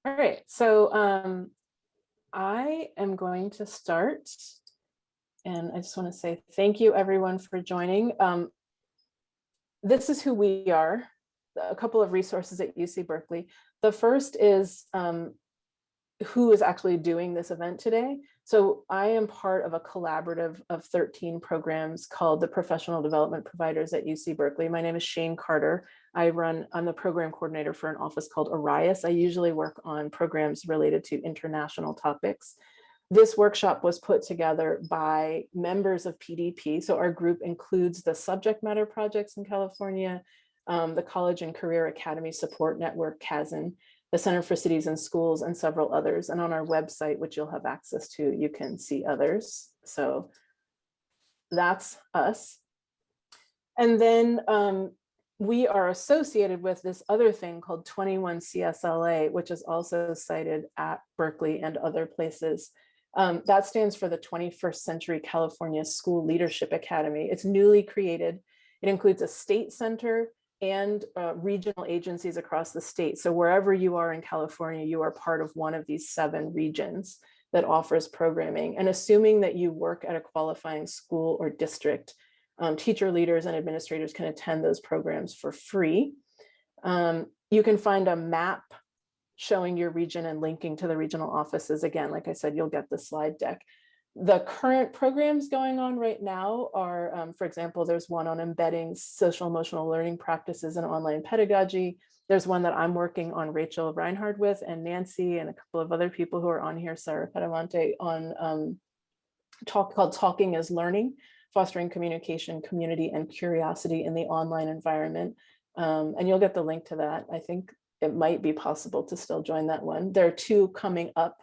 All right, so I am going to start, and I just want to say thank you everyone for joining. This is who we are, a couple of resources at UC Berkeley. The first is who is actually doing this event today. So I am part of a collaborative of 13 programs called the Professional Development Providers at UC Berkeley. My name is Shane Carter. I'm the program coordinator for an office called Arias. I usually work on programs related to international topics. This workshop was put together by members of PDP. So our group includes the subject matter projects in California, the College and Career Academy Support Network, CASN, the Center for Cities and Schools, and several others. And on our website, which you'll have access to, you can see others. So that's us. And then we are associated with this other thing called 21 CSLA, which is also cited at Berkeley and other places. That stands for the 21st Century California School Leadership Academy. It's newly created. It includes a state center and regional agencies across the state. So wherever you are in California, you are part of one of these 7 regions that offers programming. And assuming that you work at a qualifying school or district, teacher leaders and administrators can attend those programs for free. You can find a map showing your region and linking to the regional offices. Again, like I said, you'll get the slide deck. The current programs going on right now are, for example, there's one on embedding social emotional learning practices in online pedagogy. There's one that I'm working on, Rachel Reinhardt with, and Nancy and a couple of other people who are on here, Sarah Pedamante, on called Talking is Learning, fostering communication, community, and curiosity in the online environment. And you'll get the link to that. I think it might be possible to still join that one. There are 2 coming up.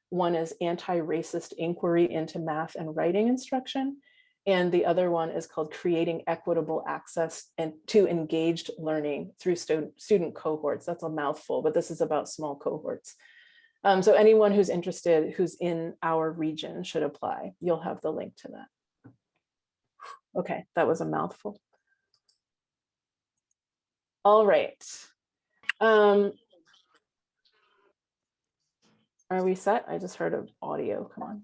One is anti-racist inquiry into math and writing instruction. And the other one is called creating equitable access and to engaged learning through student cohorts. That's a mouthful, but this is about small cohorts. So anyone who's interested, who's in our region should apply. You'll have the link to that. Okay, that was a mouthful. All right. Are we set? I just heard of audio, come on.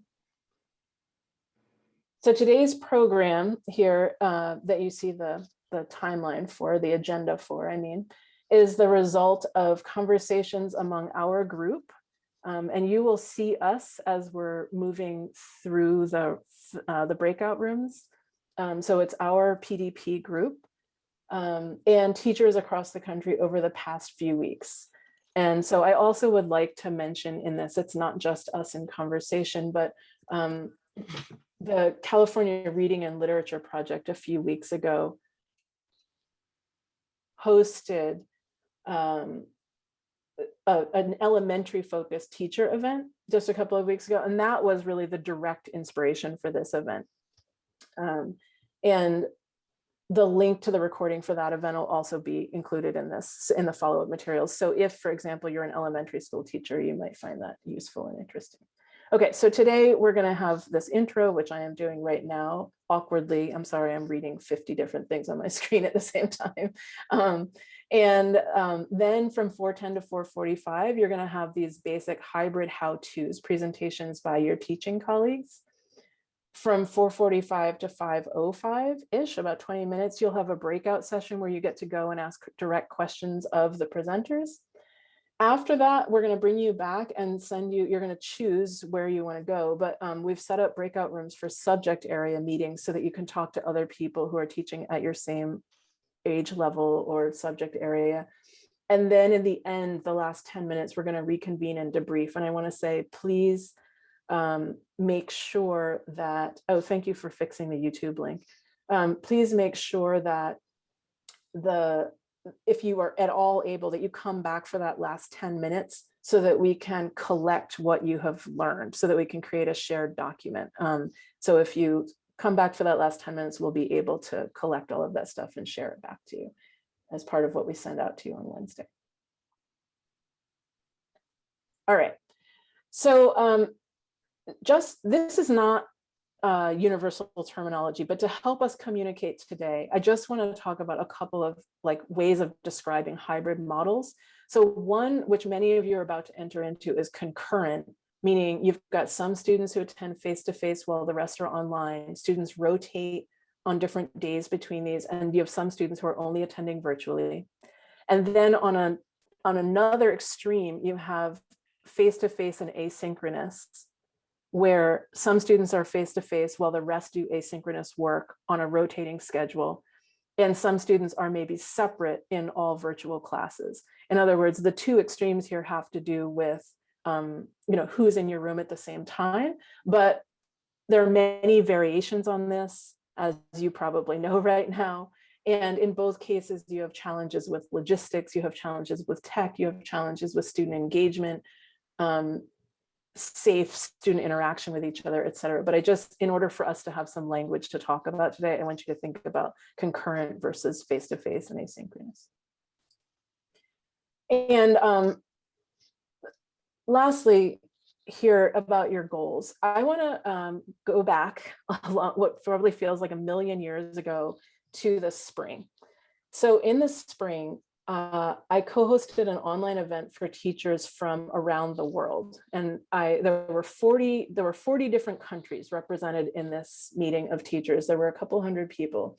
So today's program here that you see the timeline for, the agenda for, I mean, is the result of conversations among our group. And you will see us as we're moving through the breakout rooms. So it's our PDP group and teachers across the country over the past few weeks. And so I also would like to mention in this, it's not just us in conversation, but the California Reading and Literature Project a few weeks ago hosted an elementary focused teacher event just a couple of weeks ago. And that was really the direct inspiration for this event. And the link to the recording for that event will also be included in the follow-up materials. So if, for example, you're an elementary school teacher, you might find that useful and interesting. Okay, so today we're going to have this intro, which I am doing right now, awkwardly. I'm sorry, I'm reading 50 different things on my screen at the same time. Then from 4:10 to 4:45, you're going to have these basic hybrid how-tos, presentations by your teaching colleagues. From 4:45 to 5:05-ish, about 20 minutes, you'll have a breakout session where you get to go and ask direct questions of the presenters. After that, we're going to bring you back and send you, you're going to choose where you want to go, but we've set up breakout rooms for subject area meetings so that you can talk to other people who are teaching at your same age level or subject area. And then in the end, the last 10 minutes, we're going to reconvene and debrief. And I want to say, please make sure that, oh, thank you for fixing the YouTube link. Please make sure that if you are at all able, that you come back for that last 10 minutes so that we can collect what you have learned, so that we can create a shared document. So if you come back for that last 10 minutes, we'll be able to collect all of that stuff and share it back to you as part of what we send out to you on Wednesday. All right, so this is not universal terminology, but to help us communicate today, I just want to talk about a couple of like ways of describing hybrid models. So one, which many of you are about to enter into, is concurrent, meaning you've got some students who attend face-to-face while the rest are online. Students rotate on different days between these, and you have some students who are only attending virtually. And then on another extreme, you have face-to-face and asynchronous, where some students are face-to-face while the rest do asynchronous work on a rotating schedule. And some students are maybe separate in all virtual classes. In other words, the two extremes here have to do with who's in your room at the same time. But there are many variations on this, as you probably know right now. And in both cases, you have challenges with logistics, you have challenges with tech, you have challenges with student engagement, safe student interaction with each other, et cetera. But in order for us to have some language to talk about today, I want you to think about concurrent versus face-to-face and asynchronous. And lastly, here about your goals. I want to go back a lot, what probably feels like a million years ago, to the spring. So in the spring, I co-hosted an online event for teachers from around the world, and there were 40 different countries represented in this meeting of teachers. There were a couple hundred people,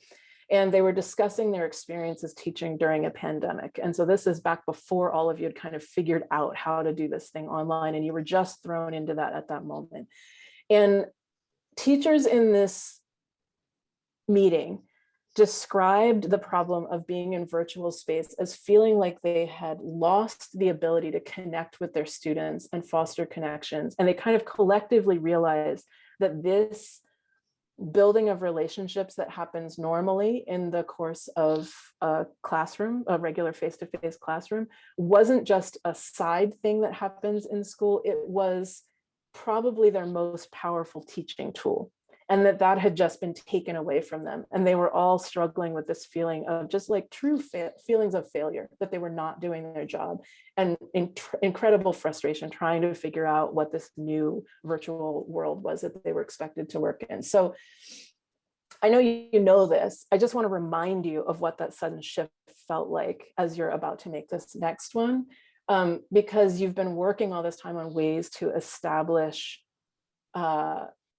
and they were discussing their experiences teaching during a pandemic. And so this is back before all of you had kind of figured out how to do this thing online, and you were just thrown into that at that moment. And teachers in this meeting described the problem of being in virtual space as feeling like they had lost the ability to connect with their students and foster connections. And they kind of collectively realized that this building of relationships that happens normally in the course of a classroom, a regular face-to-face classroom, wasn't just a side thing that happens in school. It was probably their most powerful teaching tool, and that had just been taken away from them. And they were all struggling with this feeling of just like true feelings of failure, that they were not doing their job, and incredible frustration trying to figure out what this new virtual world was that they were expected to work in. So I know you know this. I just want to remind you of what that sudden shift felt like as you're about to make this next one, because you've been working all this time on ways to establish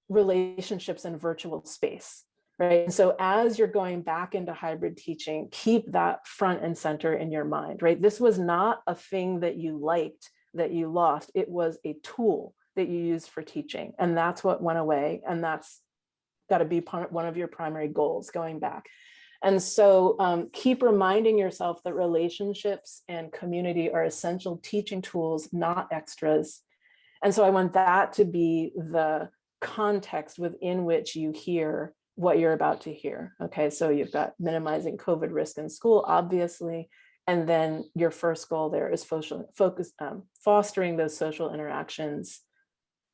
relationships in virtual space, right? And so as you're going back into hybrid teaching, keep that front and center in your mind, right? This was not a thing that you liked, that you lost. It was a tool that you used for teaching, and that's what went away, and that's got to be one of your primary goals going back. And so keep reminding yourself that relationships and community are essential teaching tools, not extras. And so I want that to be the context within which you hear what you're about to hear. Okay, so you've got minimizing COVID risk in school, obviously, and then your first goal there is fostering those social interactions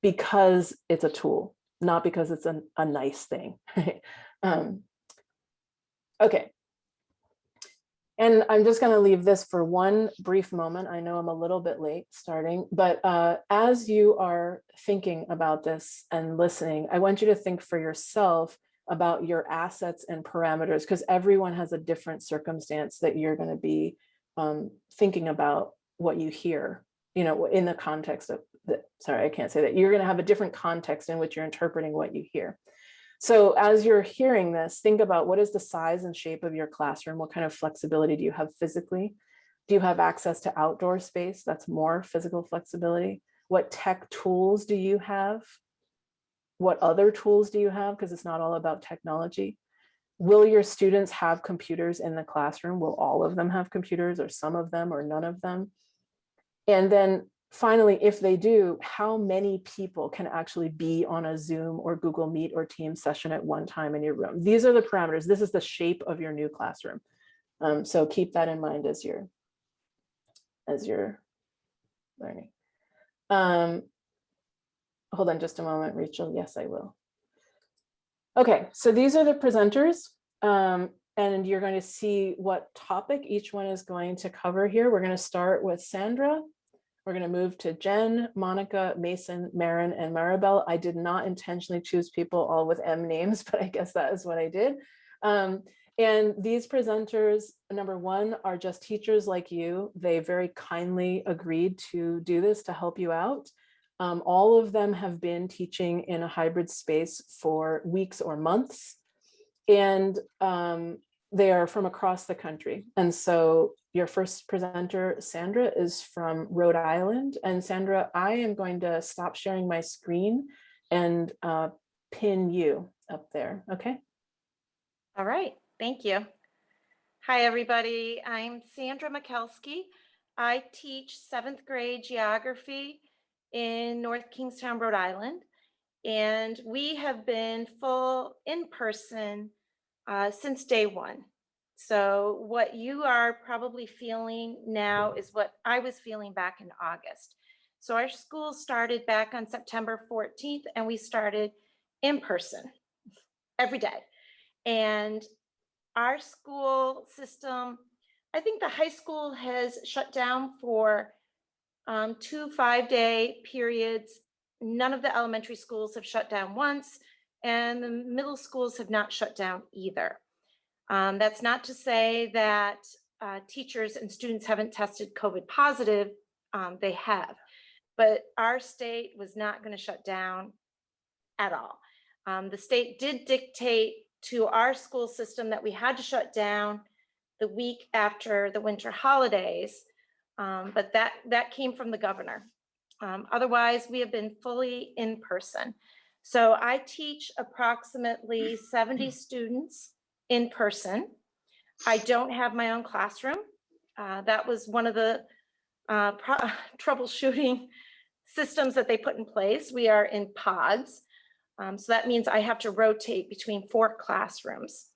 because it's a tool, not because it's a nice thing. Okay. And I'm just going to leave this for one brief moment. I know I'm a little bit late starting, but as you are thinking about this and listening, I want you to think for yourself about your assets and parameters, because everyone has a different circumstance that you're going to be thinking about what you hear, in the context of sorry, I can't say that. You're going to have a different context in which you're interpreting what you hear. So as you're hearing this, think about what is the size and shape of your classroom? What kind of flexibility do you have physically? Do you have access to outdoor space? That's more physical flexibility. What tech tools do you have? What other tools do you have? Because it's not all about technology. Will your students have computers in the classroom? Will all of them have computers, or some of them, or none of them? And then finally, if they do, how many people can actually be on a Zoom or Google Meet or Teams session at one time in your room? These are the parameters. This is the shape of your new classroom. So keep that in mind as you're learning. Hold on just a moment, Rachel. Yes, I will. Okay, so these are the presenters. And you're going to see what topic each one is going to cover here. We're going to start with Sandra. We're going to move to Jen, Monica, Mason, Marin, and Maribel. I did not intentionally choose people all with M names, but I guess that is what I did. And these presenters, number one, are just teachers like you. They very kindly agreed to do this to help you out. All of them have been teaching in a hybrid space for weeks or months. And they are from across the country. And so your first presenter, Sandra, is from Rhode Island. And Sandra, I am going to stop sharing my screen and pin you up there, okay? All right, thank you. Hi, everybody. I'm Sandra Mikulski. I teach 7th grade geography in North Kingstown, Rhode Island. And we have been full in person since day one. So what you are probably feeling now is what I was feeling back in August. So our school started back on September 14th, and we started in person every day. And our school system, I think the high school has shut down for 2 5-day periods. None of the elementary schools have shut down once, and the middle schools have not shut down either. That's not to say that teachers and students haven't tested COVID positive. They have, but our state was not going to shut down at all. The state did dictate to our school system that we had to shut down the week after the winter holidays, but that came from the governor. Otherwise, we have been fully in person. So I teach approximately 70 students in person. I don't have my own classroom. That was one of the troubleshooting systems that they put in place. We are in pods. So that means I have to rotate between 4 classrooms.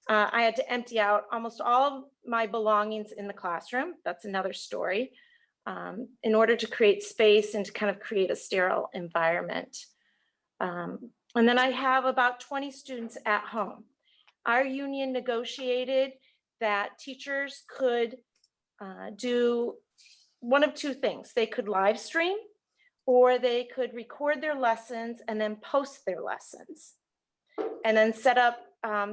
I had to empty out almost all of my belongings in the classroom. That's another story, in order to create space and to kind of create a sterile environment. And then I have about 20 students at home. Our union negotiated that teachers could do one of 2 things. They could live stream, or they could record their lessons and then post their lessons, and then set up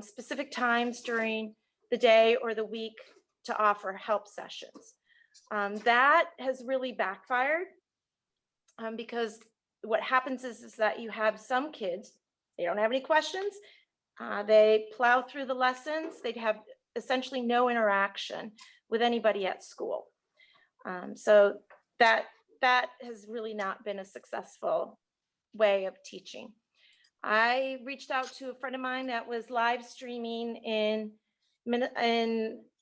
specific times during the day or the week to offer help sessions. That has really backfired, because what happens is that you have some kids, they don't have any questions, they plow through the lessons, they'd have essentially no interaction with anybody at school. So that has really not been a successful way of teaching. I reached out to a friend of mine that was live streaming in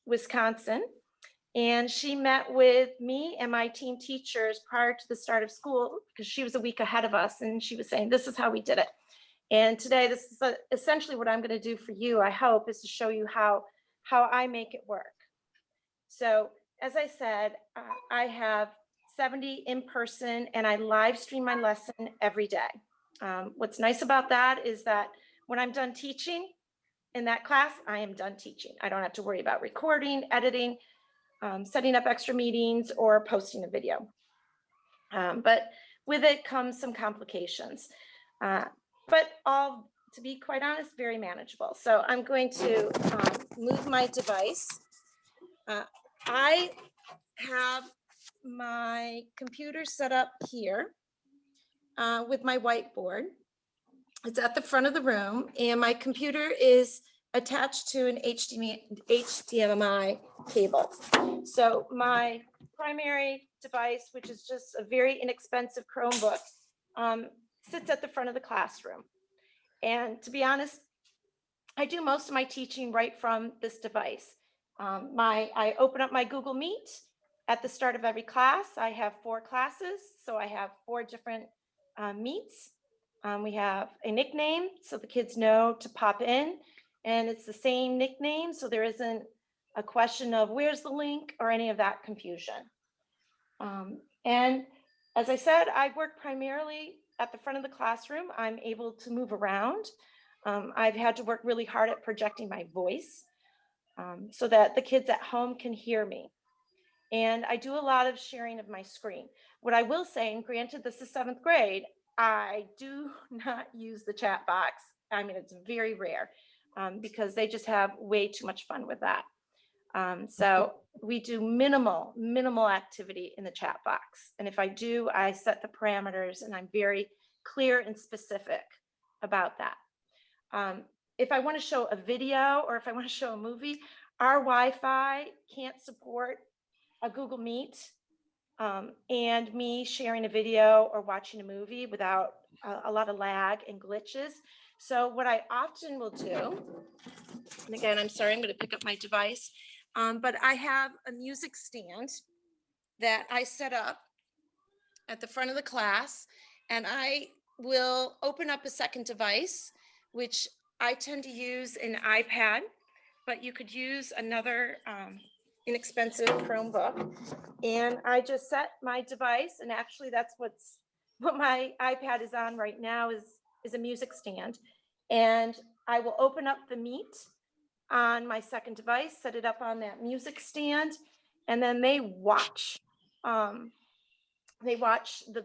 Wisconsin, and she met with me and my team teachers prior to the start of school, because she was a week ahead of us, and she was saying, this is how we did it. And today, this is essentially what I'm going to do for you, I hope, is to show you how I make it work. So as I said, I have 70 in person, and I live stream my lesson every day. What's nice about that is that when I'm done teaching in that class, I am done teaching. I don't have to worry about recording, editing, setting up extra meetings, or posting a video. But with it comes some complications, but all, to be quite honest, very manageable. So I'm going to move my device. I have my computer set up here with my whiteboard. It's at the front of the room, and my computer is attached to an HDMI cable. So my primary device, which is just a very inexpensive Chromebook, sits at the front of the classroom. And to be honest, I do most of my teaching right from this device. I open up my Google Meet at the start of every class. I have 4 classes, so I have 4 different meets. We have a nickname, so the kids know to pop in, and it's the same nickname, so there isn't a question of where's the link or any of that confusion. And as I said, I work primarily at the front of the classroom. I'm able to move around. I've had to work really hard at projecting my voice so that the kids at home can hear me. And I do a lot of sharing of my screen. What I will say, and granted, this is seventh grade, I do not use the chat box. I mean, it's very rare because they just have way too much fun with that. So we do minimal activity in the chat box. And if I do, I set the parameters and I'm very clear and specific about that. If I want to show a video or if I want to show a movie, our Wi-Fi can't support a Google Meet and me sharing a video or watching a movie without a lot of lag and glitches. So what I often will do, and again, I'm sorry, I'm going to pick up my device, but I have a music stand that I set up at the front of the class, and I will open up a second device, which I tend to use an iPad, but you could use another inexpensive Chromebook. And I just set my device, and actually that's what my iPad is on right now is a music stand. And I will open up the Meet on my second device, set it up on that music stand, and then they watch the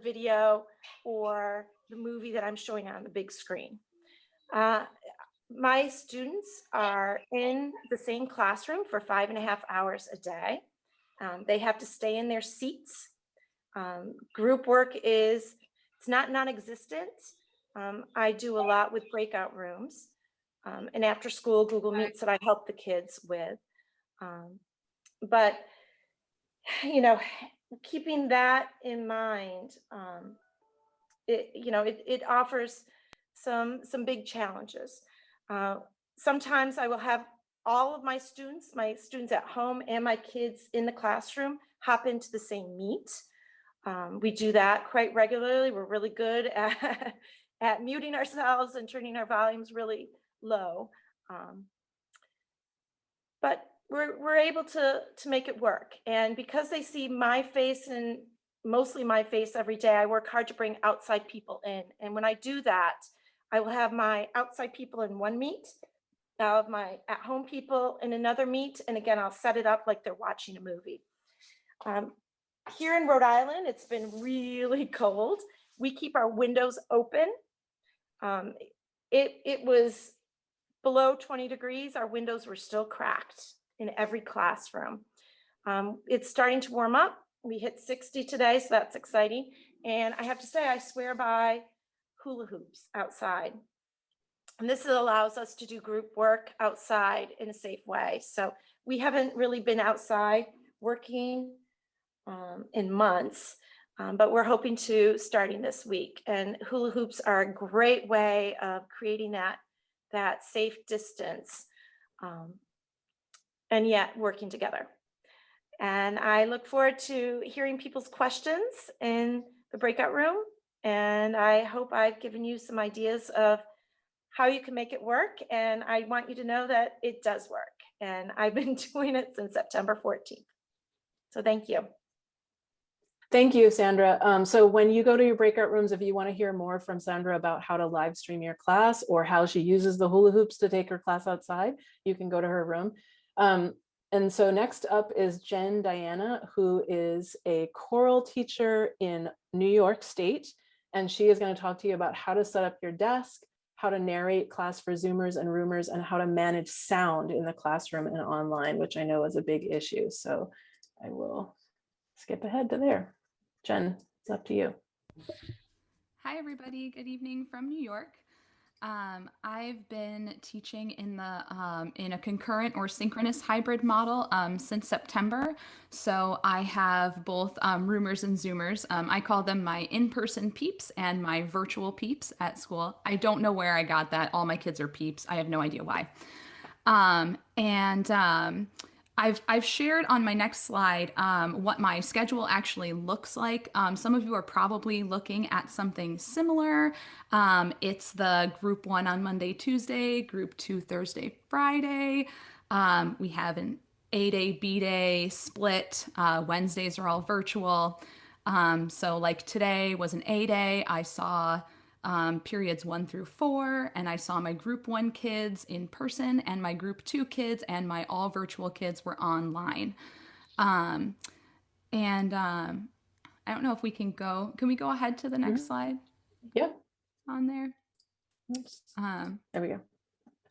video or the movie that I'm showing on the big screen. My students are in the same classroom for 5.5 hours a day. They have to stay in their seats. Group work it's not non-existent. I do a lot with breakout rooms and after school Google Meets that I help the kids with. But, keeping that in mind, it offers some big challenges. Sometimes I will have all of my students at home and my kids in the classroom hop into the same Meet. We do that quite regularly. We're really good at muting ourselves and turning our volumes really low. But we're able to make it work. And because they see my face and mostly my face every day, I work hard to bring outside people in. And when I do that, I will have my outside people in one Meet, I'll have my at-home people in another Meet, and again, I'll set it up like they're watching a movie. Here in Rhode Island, it's been really cold. We keep our windows open. It was below 20 degrees. Our windows were still cracked in every classroom. It's starting to warm up. We hit 60 today, so that's exciting. And I have to say, I swear by hula hoops outside. And this allows us to do group work outside in a safe way. So we haven't really been outside working in months, but we're hoping to starting this week. And hula hoops are a great way of creating that safe distance and yet working together. And I look forward to hearing people's questions in the breakout room. And I hope I've given you some ideas of how you can make it work. And I want you to know that it does work. And I've been doing it since September 14th. So thank you. Thank you, Sandra. So when you go to your breakout rooms, if you want to hear more from Sandra about how to live stream your class or how she uses the hula hoops to take her class outside, you can go to her room. And so next up is Jen Diana, who is a choral teacher in New York State. And she is going to talk to you about how to set up your desk, how to narrate class for Zoomers and Roomers, and how to manage sound in the classroom and online, which I know is a big issue. So I will skip ahead to there. Jen, it's up to you. Hi, everybody. Good evening from New York. I've been teaching in a concurrent or synchronous hybrid model since September. So I have both Roomers and Zoomers. I call them my in-person peeps and my virtual peeps at school. I don't know where I got that. All my kids are peeps. I have no idea why. I've shared on my next slide what my schedule actually looks like. Some of you are probably looking at something similar. It's the group 1 on Monday, Tuesday, group 2 Thursday, Friday. We have an A-day, B-day split. Wednesdays are all virtual. So like today was an A-day. I saw periods 1 through 4, and I saw my group 1 kids in person and my group 2 kids and my all virtual kids were online. And I don't know if we can we go ahead to the next slide Yep. on there? Oops. There we go.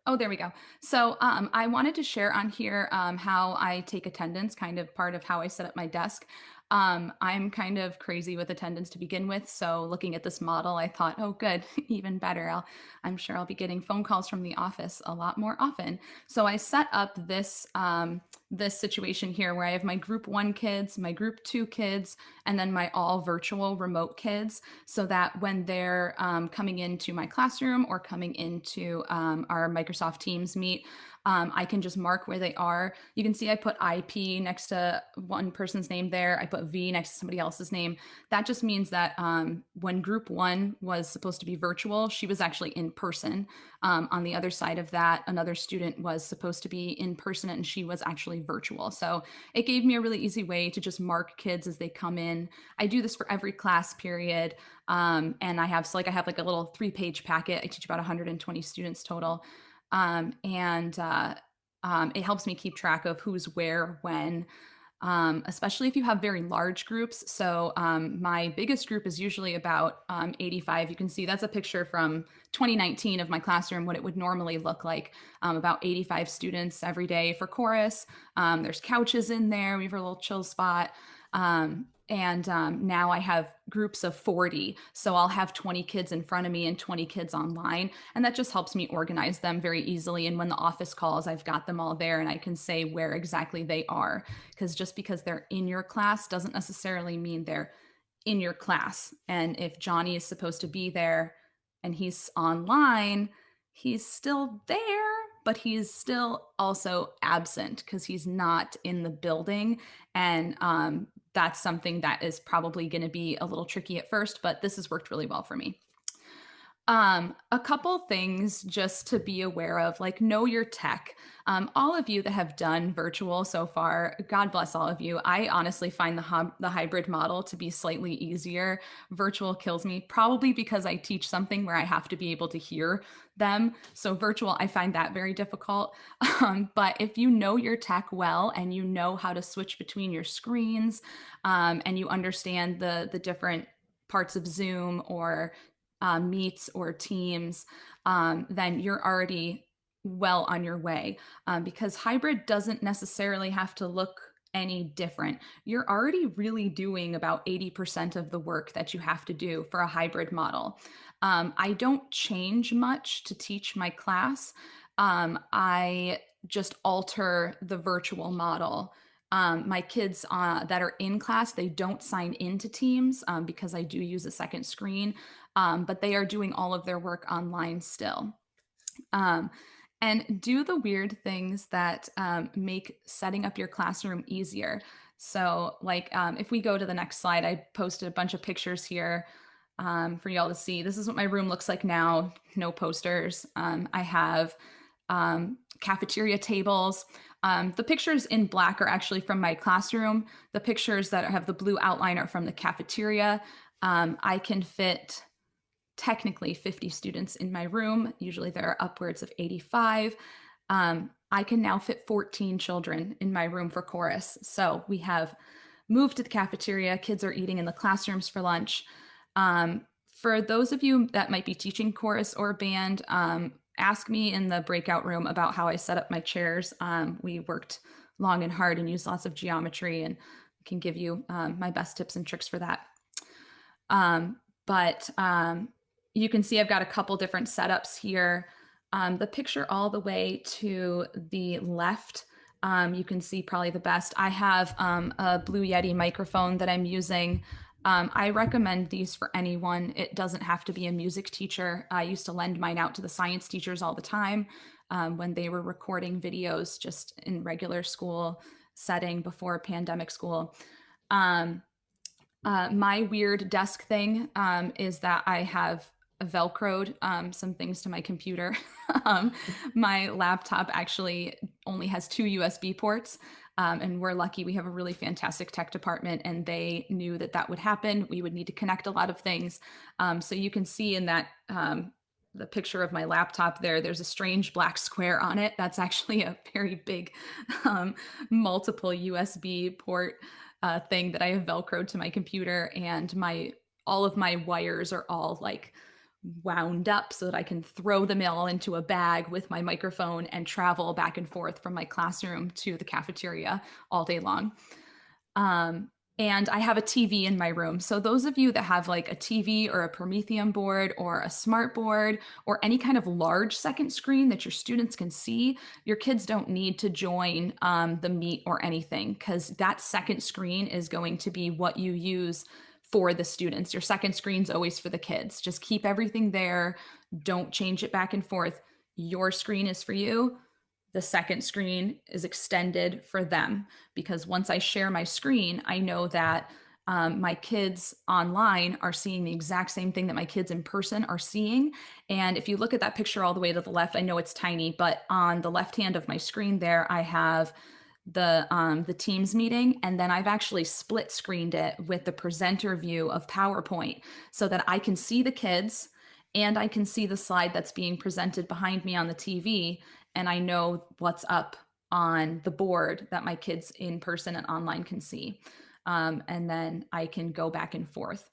Oh, there we go. So I wanted to share on here how I take attendance, kind of part of how I set up my desk. I'm kind of crazy with attendance to begin with. So looking at this model, I thought, oh, good, even better. I'm sure I'll be getting phone calls from the office a lot more often. So I set up this situation here where I have my group 1 kids, my group 2 kids, and then my all virtual remote kids, so that when they're coming into my classroom or coming into our Microsoft Teams meet, I can just mark where they are. You can see I put IP next to one person's name there. I put V next to somebody else's name. That just means that when group 1 was supposed to be virtual, she was actually in person. On the other side of that, another student was supposed to be in person and she was actually virtual. So it gave me a really easy way to just mark kids as they come in. I do this for every class period. And I have like a little 3-page packet. I teach about 120 students total. It helps me keep track of who's where, when, especially if you have very large groups. So my biggest group is usually about 85. You can see that's a picture from 2019 of my classroom, what it would normally look like. About 85 students every day for chorus. There's couches in there. We have a little chill spot. Now I have groups of 40. So I'll have 20 kids in front of me and 20 kids online. And that just helps me organize them very easily. And when the office calls, I've got them all there and I can say where exactly they are. Because just because they're in your class doesn't necessarily mean they're in your class. And if Johnny is supposed to be there and he's online, he's still there, but he's still also absent because he's not in the building. And that's something that is probably going to be a little tricky at first, but this has worked really well for me. A couple things just to be aware of, like know your tech. All of you that have done virtual so far, God bless all of you. I honestly find the hybrid model to be slightly easier. Virtual kills me, probably because I teach something where I have to be able to hear them. So virtual, I find that very difficult. But if you know your tech well and you know how to switch between your screens, and you understand the different parts of Zoom or Meets or Teams, then you're already well on your way, because hybrid doesn't necessarily have to look any different. You're already really doing about 80% of the work that you have to do for a hybrid model. I don't change much to teach my class. I just alter the virtual model. My kids that are in class, they don't sign into Teams because I do use a second screen, but they are doing all of their work online still. And do the weird things that make setting up your classroom easier. So like if we go to the next slide, I posted a bunch of pictures here for y'all to see. This is what my room looks like now. No posters. I have cafeteria tables. The pictures in black are actually from my classroom. The pictures that have the blue outline are from the cafeteria. I can fit technically 50 students in my room. Usually there are upwards of 85. I can now fit 14 children in my room for chorus. So we have moved to the cafeteria. Kids are eating in the classrooms for lunch. For those of you that might be teaching chorus or band, ask me in the breakout room about how I set up my chairs. We worked long and hard and used lots of geometry, and I can give you my best tips and tricks for that. But you can see I've got a couple different setups here. The picture all the way to the left, you can see probably the best. I have a Blue Yeti microphone that I'm using. I recommend these for anyone. It doesn't have to be a music teacher. I used to lend mine out to the science teachers all the time when they were recording videos just in regular school setting before pandemic school. My weird desk thing is that I have Velcroed some things to my computer. My laptop actually only has 2 USB ports. And we're lucky we have a really fantastic tech department, and they knew that that would happen. We would need to connect a lot of things. So you can see in that the picture of my laptop there's a strange black square on it. That's actually a very big multiple USB port thing that I have Velcroed to my computer, and all of my wires are all like wound up so that I can throw them all into a bag with my microphone and travel back and forth from my classroom to the cafeteria all day long. And I have a TV in my room. So those of you that have like a TV or a Promethean board or a smart board or any kind of large second screen that your students can see, your kids don't need to join the Meet or anything, because that second screen is going to be what you use for the students. Your second screen's always for the kids. Just keep everything there. Don't change it back and forth. Your screen is for you. The second screen is extended for them, because once I share my screen, I know that my kids online are seeing the exact same thing that my kids in person are seeing. And if you look at that picture all the way to the left, I know it's tiny, but on the left hand of my screen there, I have the Teams meeting, and then I've actually split screened it with the presenter view of PowerPoint so that I can see the kids and I can see the slide that's being presented behind me on the TV, and I know what's up on the board that my kids in person and online can see. And then I can go back and forth.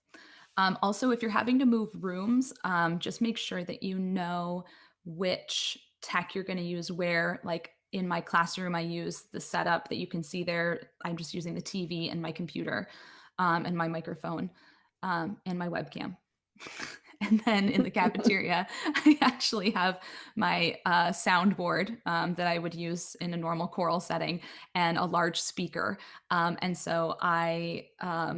Also, if you're having to move rooms, just make sure that you know which tech you're going to use where. Like in my classroom, I use the setup that you can see there. I'm just using the TV and my computer and my microphone and my webcam. And then in the cafeteria, I actually have my soundboard that I would use in a normal choral setting and a large speaker. And so I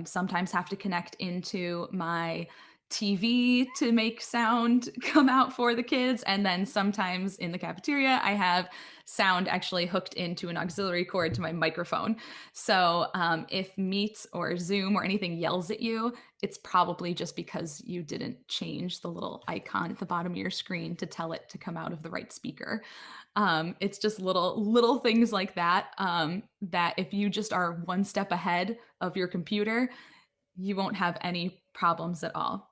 sometimes have to connect into my TV to make sound come out for the kids. And then sometimes in the cafeteria, I have sound actually hooked into an auxiliary cord to my microphone. So if Meet or Zoom or anything yells at you, it's probably just because you didn't change the little icon at the bottom of your screen to tell it to come out of the right speaker. It's just little things like that, that if you just are one step ahead of your computer, you won't have any problems at all.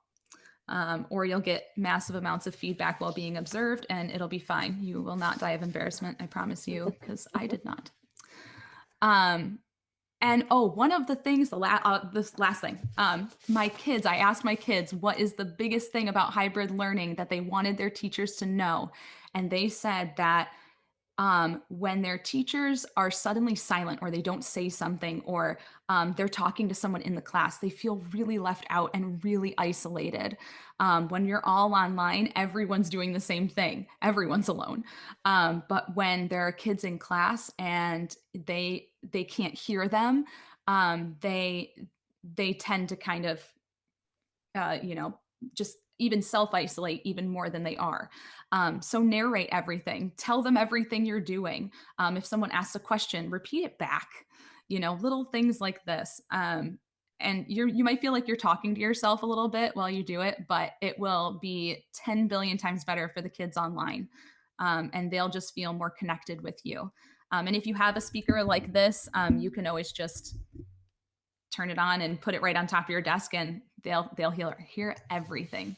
Or you'll get massive amounts of feedback while being observed, and it'll be fine. You will not die of embarrassment, I promise you, because I did not. And one of the things, this last thing, my kids, I asked my kids, what is the biggest thing about hybrid learning that they wanted their teachers to know? And they said that when their teachers are suddenly silent or they don't say something, or they're talking to someone in the class, they feel really left out and really isolated. When you're all online, everyone's doing the same thing. Everyone's alone. But when there are kids in class and they can't hear them, they tend to kind of, just even self-isolate even more than they are. So narrate everything, tell them everything you're doing. If someone asks a question, repeat it back, little things like this. And you might feel like you're talking to yourself a little bit while you do it, but it will be 10 billion times better for the kids online. And they'll just feel more connected with you. And if you have a speaker like this, you can always just turn it on and put it right on top of your desk, and they'll hear everything.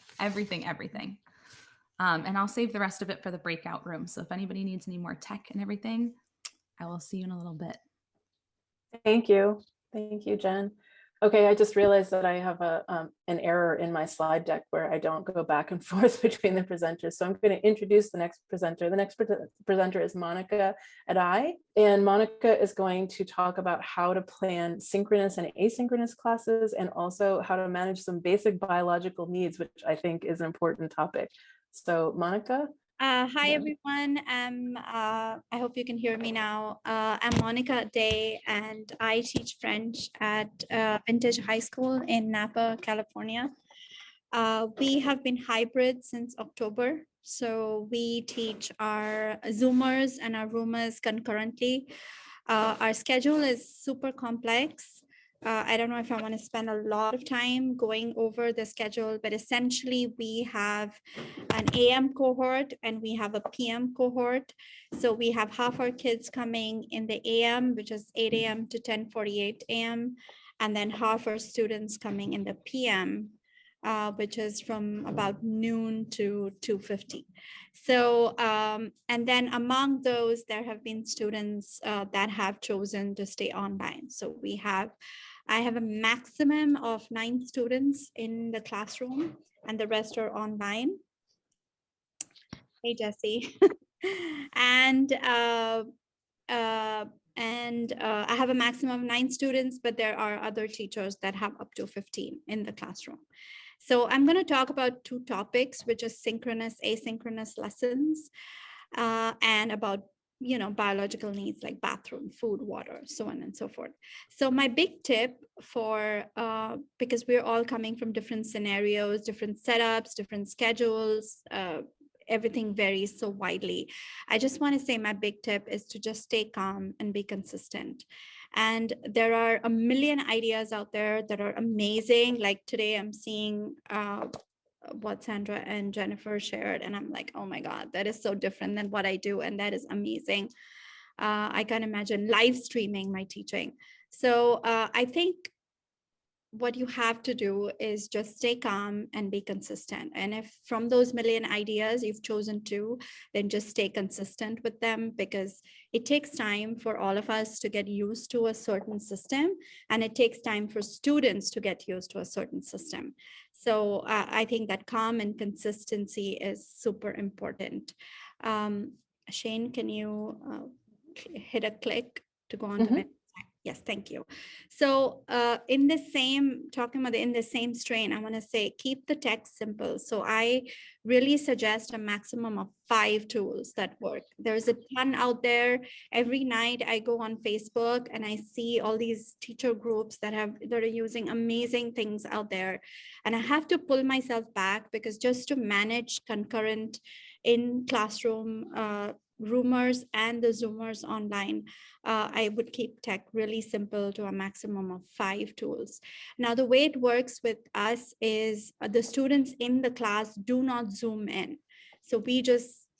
And I'll save the rest of it for the breakout room. So if anybody needs any more tech and everything, I will see you in a little bit. Thank you, Jen. Okay, I just realized that I have an error in my slide deck where I don't go back and forth between the presenters. So I'm going to introduce the next presenter. The next presenter is Monica Adai, and Monica is going to talk about how to plan synchronous and asynchronous classes, and also how to manage some basic biological needs, which I think is an important topic. So Monica. Hi, everyone. I hope you can hear me now. I'm Monica Day, and I teach French at Vintage High School in Napa, California. We have been hybrid since October. So we teach our Zoomers and our Roomers concurrently. Our schedule is super complex. I don't know if I want to spend a lot of time going over the schedule, but essentially we have an AM cohort and we have a PM cohort. So we have half our kids coming in the AM, which is 8 a.m. to 10:48 a.m. And then half our students coming in the PM, which is from about noon to 2:50. So, and then among those, there have been students that have chosen to stay online. So we have I have a maximum of 9 students in the classroom and the rest are online. Hey, Jesse. and I have a maximum of 9 students, but there are other teachers that have up to 15 in the classroom. So I'm going to talk about 2 topics, which is synchronous, asynchronous lessons, and about biological needs like bathroom, food, water, so on and so forth. So my big tip for, because we're all coming from different scenarios, different setups, different schedules, everything varies so widely. I just want to say my big tip is to just stay calm and be consistent. And there are a million ideas out there that are amazing. Like today I'm seeing what Sandra and Jennifer shared, and I'm like, oh my God, that is so different than what I do, and that is amazing. I can imagine live streaming my teaching. So I think what you have to do is just stay calm and be consistent. And if from those million ideas you've chosen 2, then just stay consistent with them, because it takes time for all of us to get used to a certain system, and it takes time for students to get used to a certain system. So I think that calm and consistency is super important. Shane, can you hit a click to go on to the next? Yes, thank you. So in the same, talking about in the same strain, I want to say, keep the text simple. So I really suggest a maximum of 5 tools that work. There's a ton out there. Every night I go on Facebook and I see all these teacher groups that are using amazing things out there. And I have to pull myself back, because just to manage concurrent in classroom roomers and the Zoomers online, I would keep tech really simple to a maximum of 5 tools. Now, the way it works with us is the students in the class do not Zoom in. So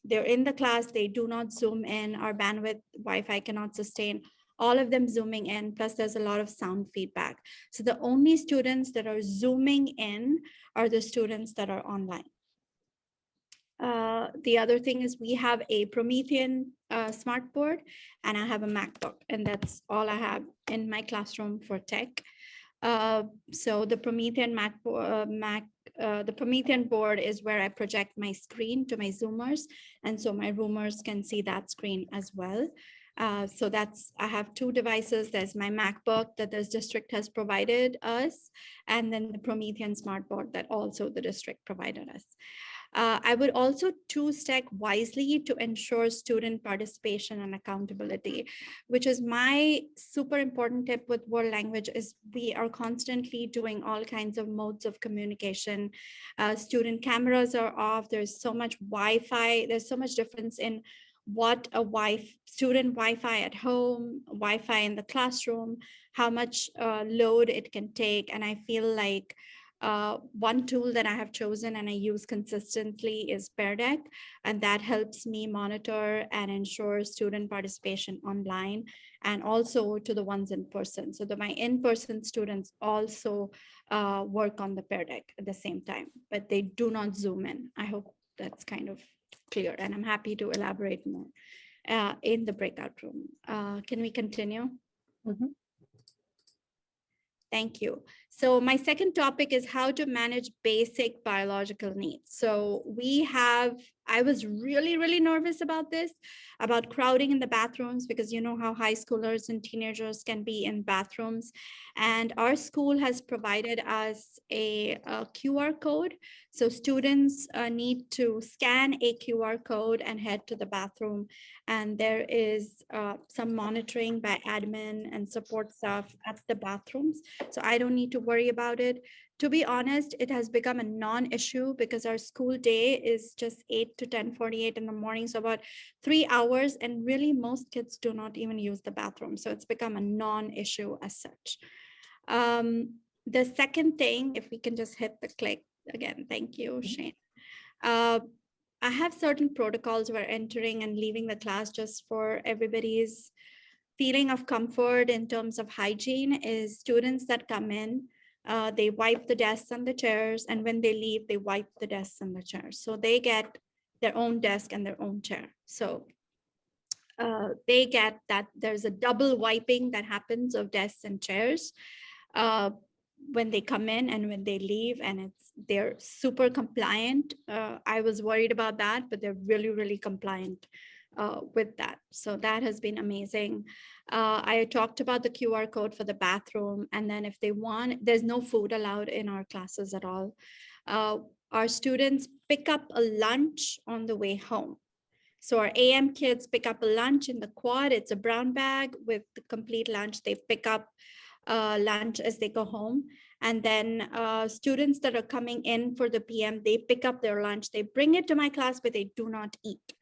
they're in the class, they do not Zoom in. Our bandwidth Wi-Fi cannot sustain all of them Zooming in, plus there's a lot of sound feedback. So the only students that are Zooming in are the students that are online. The other thing is we have a Promethean smart board, and I have a MacBook, and that's all I have in my classroom for tech. So the Promethean the Promethean board is where I project my screen to my Zoomers, and so my roomers can see that screen as well. So I have 2 devices. There's my MacBook that this district has provided us, and then the Promethean smart board that also the district provided us. I would also choose tech wisely to ensure student participation and accountability, which is my super important tip with world language. Is we are constantly doing all kinds of modes of communication. Student cameras are off. There's so much Wi-Fi. There's so much difference in what a student Wi-Fi at home, Wi-Fi in the classroom, how much load it can take. And I feel like one tool that I have chosen and I use consistently is Pear Deck, and that helps me monitor and ensure student participation online, and also to the ones in person. So that my in-person students also work on the Pear Deck at the same time, but they do not Zoom in. I hope that's kind of clear, and I'm happy to elaborate more in the breakout room. Can we continue? Thank you. So my second topic is how to manage basic biological needs. So I was really, really nervous about this, about crowding in the bathrooms, because you know how high schoolers and teenagers can be in bathrooms. And our school has provided us a QR code. So students need to scan a QR code and head to the bathroom. And there is some monitoring by admin and support staff at the bathrooms. So I don't need to worry about it. To be honest, it has become a non-issue because our school day is just 8 to 10:48 in the morning, so about 3 hours, and really most kids do not even use the bathroom. So it's become a non-issue as such. The second thing, if we can just hit the click again, thank you, Shane. I have certain protocols where entering and leaving the class, just for everybody's feeling of comfort in terms of hygiene, is students that come in, they wipe the desks and the chairs, and when they leave, they wipe the desks and the chairs. So they get their own desk and their own chair. So they get that there's a double wiping that happens of desks and chairs. when they come in and when they leave, and they're super compliant. I was worried about that, but they're really, really compliant with that. So that has been amazing. I talked about the QR code for the bathroom, and then if they want, there's no food allowed in our classes at all. Our students pick up a lunch on the way home. So our AM kids pick up a lunch in the quad. It's a brown bag with the complete lunch. They pick up lunch as they go home. And then students that are coming in for the PM, they pick up their lunch. They bring it to my class, but they do not eat.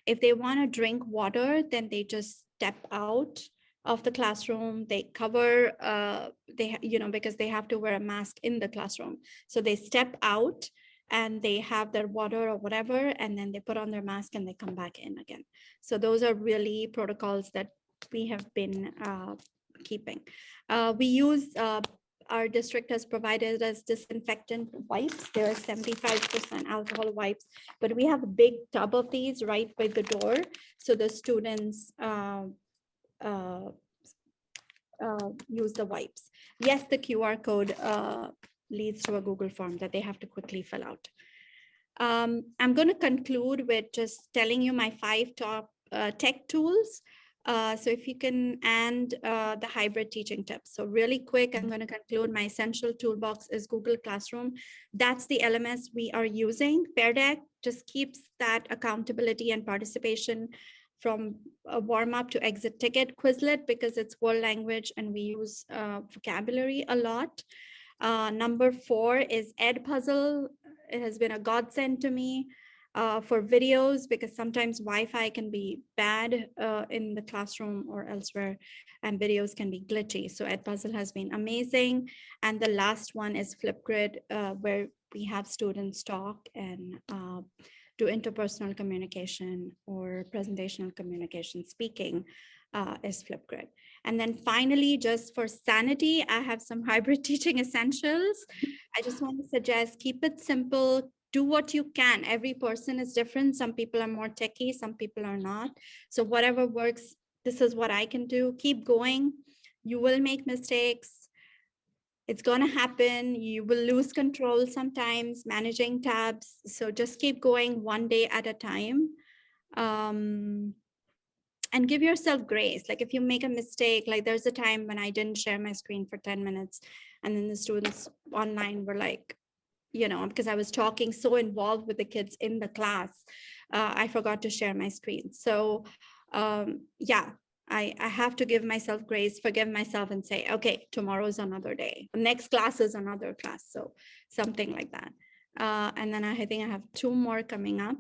If they want to drink water, then they just step out of the classroom. They cover, because they have to wear a mask in the classroom. So they step out and they have their water or whatever, and then they put on their mask and they come back in again. So those are really protocols that we have been keeping. We use, our district has provided us disinfectant wipes. There are 75% alcohol wipes, but we have a big tub of these right by the door. So the students use the wipes. Yes, the QR code leads to a Google form that they have to quickly fill out. I'm going to conclude with just telling you my 5 top tech tools. So if you can, and the hybrid teaching tips. So really quick, I'm going to conclude. My essential toolbox is Google Classroom. That's the LMS we are using. Pear Deck just keeps that accountability and participation from a warm up to exit ticket. Quizlet, because it's world language and we use vocabulary a lot. Number 4 is Edpuzzle. It has been a godsend to me for videos, because sometimes Wi-Fi can be bad in the classroom or elsewhere, and videos can be glitchy. So Edpuzzle has been amazing. And the last one is Flipgrid, where we have students talk and do interpersonal communication or presentational communication. Speaking is Flipgrid. And then finally, just for sanity, I have some hybrid teaching essentials. I just want to suggest, keep it simple, do what you can. Every person is different. Some people are more techie, some people are not. So whatever works, this is what I can do. Keep going. You will make mistakes. It's going to happen. You will lose control sometimes managing tabs. So just keep going one day at a time. And give yourself grace. Like if you make a mistake, like there's a time when I didn't share my screen for 10 minutes, and then the students online were like, because I was talking so involved with the kids in the class, I forgot to share my screen. So yeah, I have to give myself grace, forgive myself and say, okay, tomorrow's another day. Next class is another class. So something like that. And then I think I have 2 more coming up.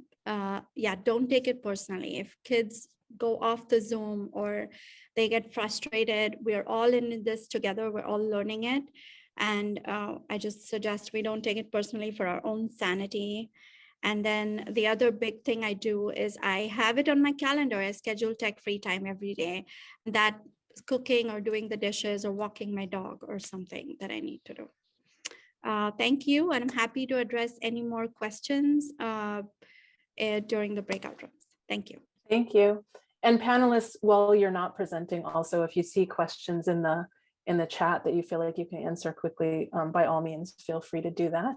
Yeah, don't take it personally. If kids go off the Zoom or they get frustrated, we're all in this together. We're all learning it. And I just suggest we don't take it personally, for our own sanity. And then the other big thing I do is I have it on my calendar. I schedule tech-free time every day. That's cooking or doing the dishes or walking my dog or something that I need to do. Thank you. And I'm happy to address any more questions during the breakout rooms. Thank you. Thank you. And panelists, while you're not presenting, also, if you see questions in the chat that you feel like you can answer quickly, by all means, feel free to do that.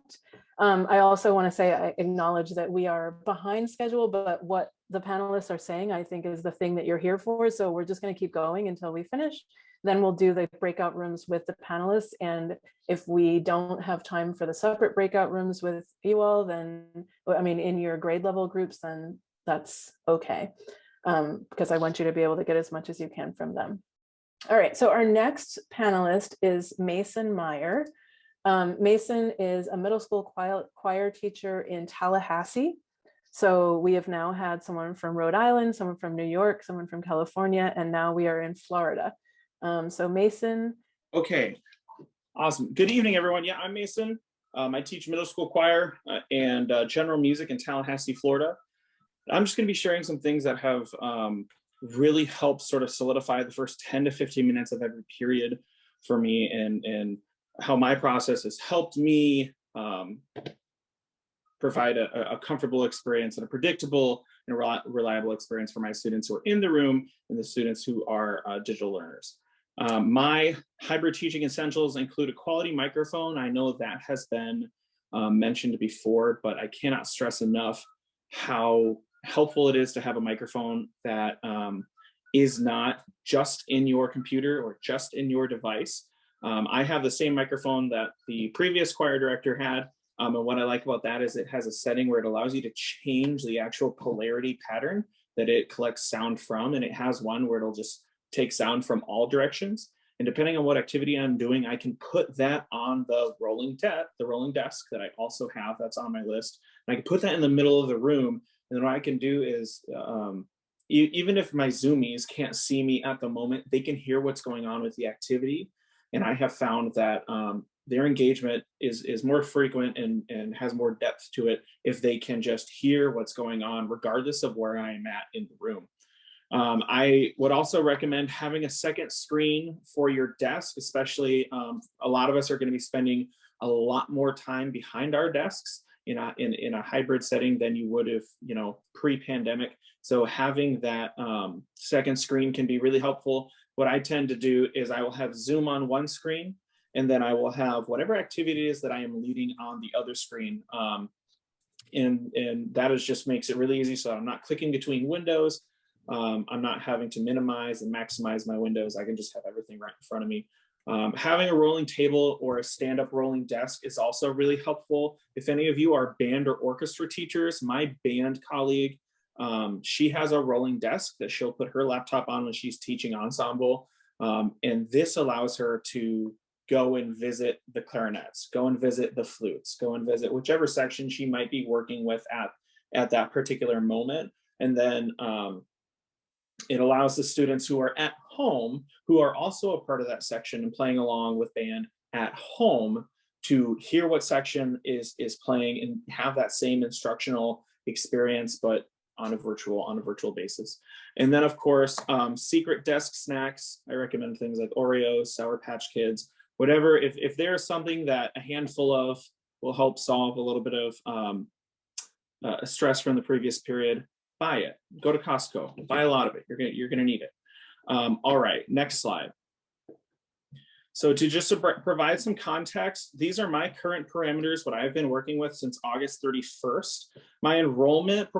I also want to say, I acknowledge that we are behind schedule, but what the panelists are saying, I think, is the thing that you're here for. So we're just going to keep going until we finish. Then we'll do the breakout rooms with the panelists. And if we don't have time for the separate breakout rooms with you all, then, I mean, in your grade level groups, then that's okay. Because I want you to be able to get as much as you can from them. All right, so our next panelist is Mason Meyer. Mason is a middle school choir teacher in Tallahassee. So we have now had someone from Rhode Island, someone from New York, someone from California, and now we are in Florida. So Mason. Okay, awesome. Good evening, everyone. Yeah, I'm Mason. I teach middle school choir and general music in Tallahassee, Florida. I'm just going to be sharing some things that have really helped sort of solidify the first 10 to 15 minutes of every period for me, and how my process has helped me provide a comfortable experience and a predictable and reliable experience for my students who are in the room and the students who are digital learners. My hybrid teaching essentials include a quality microphone. I know that has been mentioned before, but I cannot stress enough how helpful it is to have a microphone that is not just in your computer or just in your device. I have the same microphone that the previous choir director had. And what I like about that is it has a setting where it allows you to change the actual polarity pattern that it collects sound from. And it has one where it'll just take sound from all directions. And depending on what activity I'm doing, I can put that on the rolling desk that I also have that's on my list. And I can put that in the middle of the room. And then what I can do is, even if my Zoomies can't see me at the moment, they can hear what's going on with the activity. And I have found that their engagement is more frequent and has more depth to it if they can just hear what's going on, regardless of where I am at in the room. I would also recommend having a second screen for your desk, especially a lot of us are going to be spending a lot more time behind our desks in a hybrid setting than you would if, pre-pandemic. So having that second screen can be really helpful. What I tend to do is I will have Zoom on one screen, and then I will have whatever activity it is that I am leading on the other screen. And that just makes it really easy. So I'm not clicking between windows. I'm not having to minimize and maximize my windows. I can just have everything right in front of me. Having a rolling table or a stand-up rolling desk is also really helpful. If any of you are band or orchestra teachers, my band colleague, she has a rolling desk that she'll put her laptop on when she's teaching ensemble. And this allows her to go and visit the clarinets, go and visit the flutes, go and visit whichever section she might be working with at that particular moment. And then it allows the students who are at home, who are also a part of that section and playing along with band at home, to hear what section is playing and have that same instructional experience, but on a virtual basis. And then of course, secret desk snacks. I recommend things like Oreos, Sour Patch Kids, whatever. If there's something that a handful of will help solve a little bit of stress from the previous period, buy it. Go to Costco, buy a lot of it. You're gonna need it. All right, next slide. So to just provide some context, these are my current parameters, what I've been working with since August 31st. My enrollment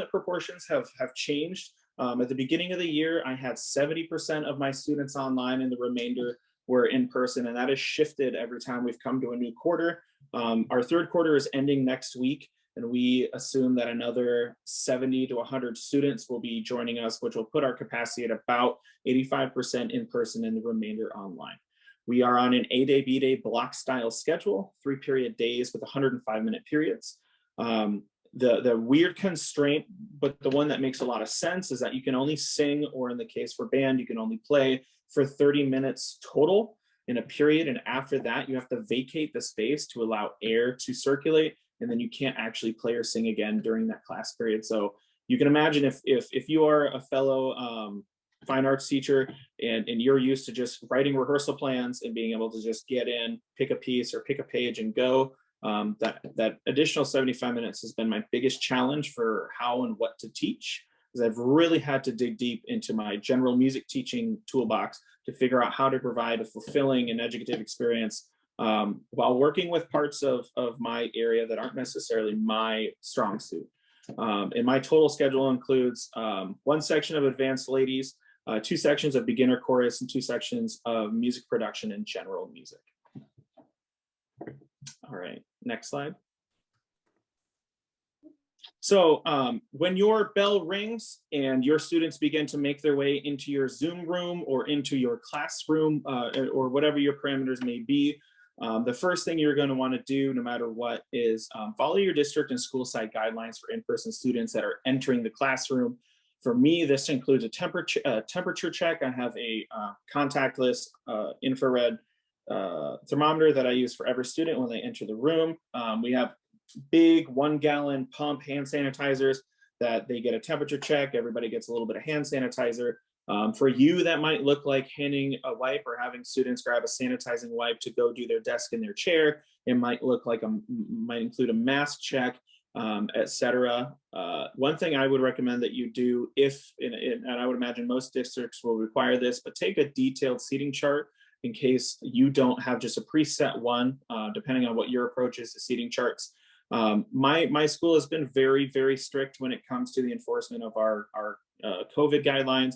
proportions have changed. At the beginning of the year, I had 70% of my students online and the remainder were in person, and that has shifted every time we've come to a new quarter. Our third quarter is ending next week, and we assume that another 70 to 100 students will be joining us, which will put our capacity at about 85% in person and the remainder online. We are on an A-day, B-day block style schedule, 3-period days with 105-minute periods. The weird constraint, but the one that makes a lot of sense, is that you can only sing, or in the case for band, you can only play for 30 minutes total in a period. And after that, you have to vacate the space to allow air to circulate. And then you can't actually play or sing again during that class period. So you can imagine if you are a fellow fine arts teacher and you're used to just writing rehearsal plans and being able to just get in, pick a piece or pick a page and go, that additional 75 minutes has been my biggest challenge for how and what to teach, because I've really had to dig deep into my general music teaching toolbox to figure out how to provide a fulfilling and educative experience while working with parts of my area that aren't necessarily my strong suit. And my total schedule includes one section of advanced ladies, 2 sections of beginner chorus, and 2 sections of music production and general music. All right, next slide. So when your bell rings and your students begin to make their way into your Zoom room or into your classroom or whatever your parameters may be, the first thing you're going to want to do, no matter what, is follow your district and school site guidelines for in-person students that are entering the classroom. For me, this includes a temperature check. I have a contactless infrared thermometer that I use for every student when they enter the room. We have big 1-gallon pump hand sanitizers that they get a temperature check. Everybody gets a little bit of hand sanitizer. For you, that might look like handing a wipe or having students grab a sanitizing wipe to go do their desk in their chair. It might look like might include a mask check. etc. One thing I would recommend that you do, and I would imagine most districts will require this, but take a detailed seating chart in case you don't have just a preset one, depending on what your approach is to seating charts. My school has been very, very strict when it comes to the enforcement of our COVID guidelines,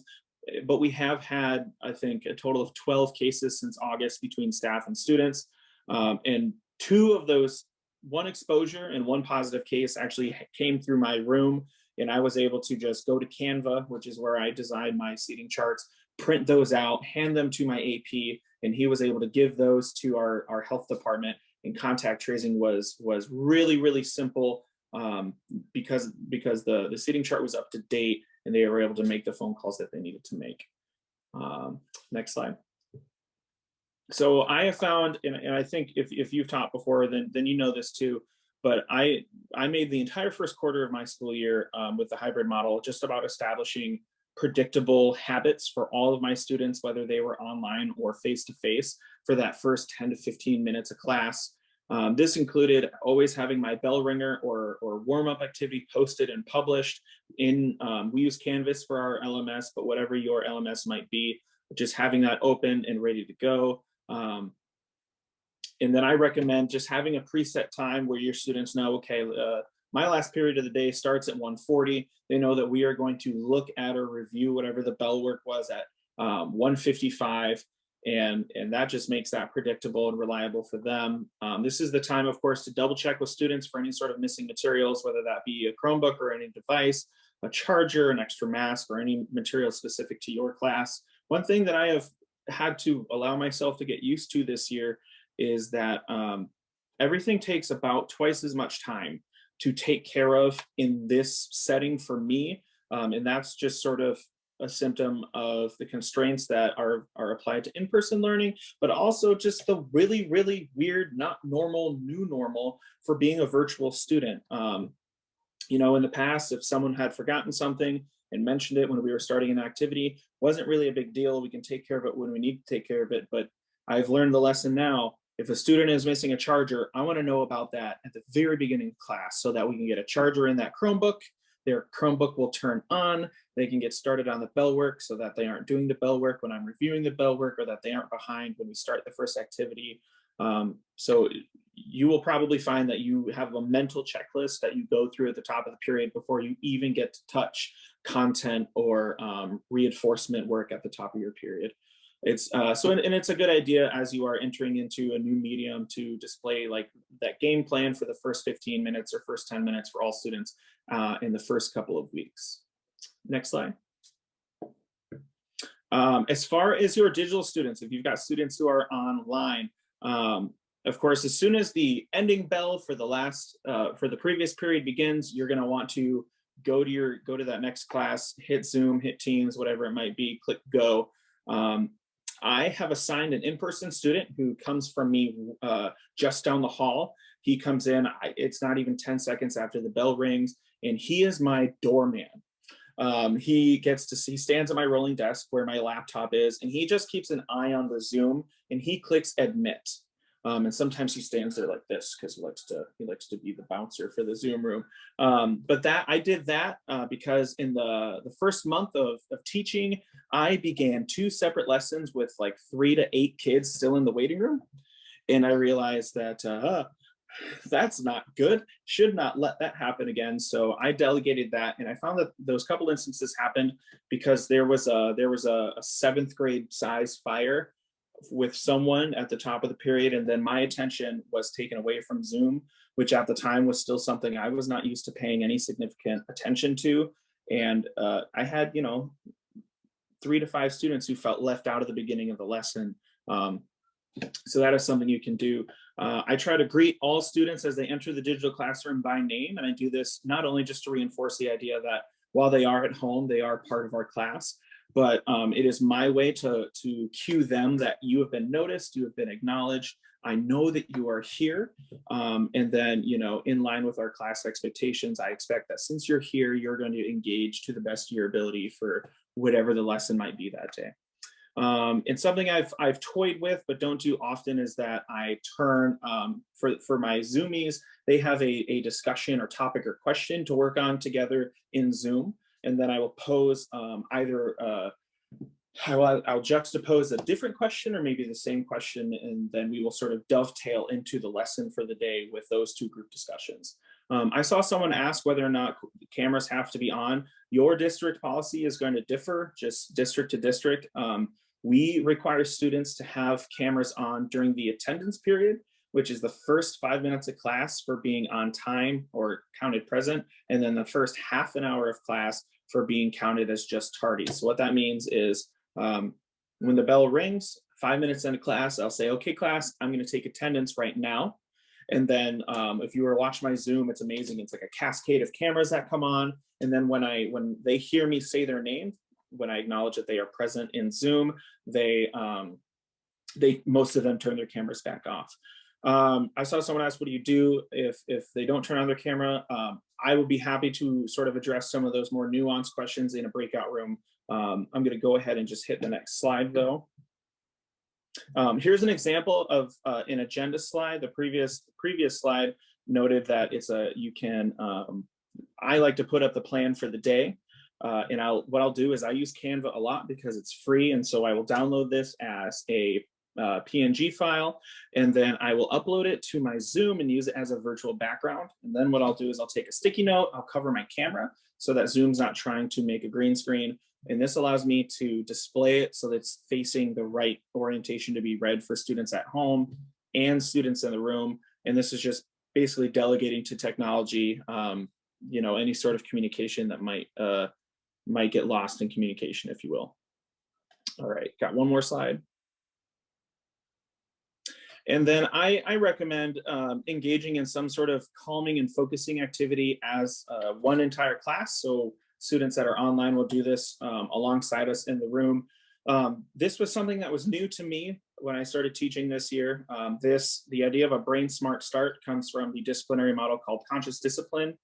but we have had, I think, a total of 12 cases since August between staff and students. And 2 of those, one exposure and one positive case, actually came through my room, and I was able to just go to Canva, which is where I design my seating charts, print those out, hand them to my AP, and he was able to give those to our health department. And contact tracing was really, really simple, because the seating chart was up to date, and they were able to make the phone calls that they needed to make. Next slide. So I have found, and I think if you've taught before, then you know this too, but I made the entire first quarter of my school year with the hybrid model just about establishing predictable habits for all of my students, whether they were online or face-to-face, for that first 10 to 15 minutes of class. This included always having my bell ringer or warm-up activity posted and published in, we use Canvas for our LMS, but whatever your LMS might be, just having that open and ready to go. And then I recommend just having a preset time where your students know, okay, my last period of the day starts at 1:40. They know that we are going to look at or review whatever the bell work was at 1:55. And that just makes that predictable and reliable for them. This is the time, of course, to double check with students for any sort of missing materials, whether that be a Chromebook or any device, a charger, an extra mask, or any material specific to your class. One thing that I have had to allow myself to get used to this year is that everything takes about twice as much time to take care of in this setting for me. And that's just sort of a symptom of the constraints that are applied to in-person learning, but also just the really, really weird, not normal, new normal for being a virtual student. You know, in the past, if someone had forgotten something and mentioned it when we were starting an activity, wasn't really a big deal. We can take care of it when we need to take care of it. But I've learned the lesson now. If a student is missing a charger, I want to know about that at the very beginning of class so that we can get a charger in that Chromebook. Their Chromebook will turn on. They can get started on the bell work so that they aren't doing the bell work when I'm reviewing the bell work, or that they aren't behind when we start the first activity. So you will probably find that you have a mental checklist that you go through at the top of the period before you even get to touch content or reinforcement work at the top of your period. It's and it's a good idea as you are entering into a new medium to display like that game plan for the first 15 minutes or first 10 minutes for all students in the first couple of weeks. Next slide. As far as your digital students, if you've got students who are online, of course, as soon as the ending bell for the previous period begins, you're going to want to go to that next class, hit Zoom, hit Teams, whatever it might be, click go. I have assigned an in-person student who comes from me just down the hall. He comes in, it's not even 10 seconds after the bell rings, and he is my doorman. He stands at my rolling desk where my laptop is, and he just keeps an eye on the Zoom, and he clicks admit. And sometimes he stands there like this because he likes to be the bouncer for the Zoom room. But I did that because in the first month of teaching, I began 2 separate lessons with like 3 to 8 kids still in the waiting room. And I realized that that's not good. Should not let that happen again. So I delegated that, and I found that those couple instances happened because there was a 7th grade size fire with someone at the top of the period, and then my attention was taken away from Zoom, which at the time was still something I was not used to paying any significant attention to. And I had 3 to 5 students who felt left out of the beginning of the lesson. So that is something you can do. I try to greet all students as they enter the digital classroom by name, and I do this not only just to reinforce the idea that while they are at home, they are part of our class, but it is my way to cue them that you have been noticed, you have been acknowledged, I know that you are here. And then, in line with our class expectations, I expect that since you're here, you're going to engage to the best of your ability for whatever the lesson might be that day. And something I've toyed with but don't do often is that I turn for my Zoomies, they have a discussion or topic or question to work on together in Zoom, and then I will pose either I'll juxtapose a different question or maybe the same question, and then we will sort of dovetail into the lesson for the day with those two group discussions. I saw someone ask whether or not cameras have to be on. Your district policy is going to differ just district to district. We require students to have cameras on during the attendance period, which is the first 5 minutes of class for being on time or counted present, and then the first half an hour of class for being counted as just tardy. So what that means is when the bell rings, 5 minutes into class, I'll say, okay, class, I'm going to take attendance right now. And then if you were to watch my Zoom, it's amazing. It's like a cascade of cameras that come on. And then when they hear me say their name, when I acknowledge that they are present in Zoom, they most of them turn their cameras back off. I saw someone ask, what do you do if they don't turn on their camera? I would be happy to sort of address some of those more nuanced questions in a breakout room. I'm going to go ahead and just hit the next slide though. Here's an example of an agenda slide. The previous slide noted that it's I like to put up the plan for the day. And what I'll do is I use Canva a lot because it's free. And so I will download this as a PNG file, and then I will upload it to my Zoom and use it as a virtual background. And then what I'll do is I'll take a sticky note, I'll cover my camera so that Zoom's not trying to make a green screen. And this allows me to display it so that it's facing the right orientation to be read for students at home and students in the room. And this is just basically delegating to technology, any sort of communication that might get lost in communication, if you will. All right, got one more slide. And then I recommend engaging in some sort of calming and focusing activity as one entire class. So students that are online will do this alongside us in the room. This was something that was new to me when I started teaching this year. The idea of a brain smart start comes from the disciplinary model called conscious discipline.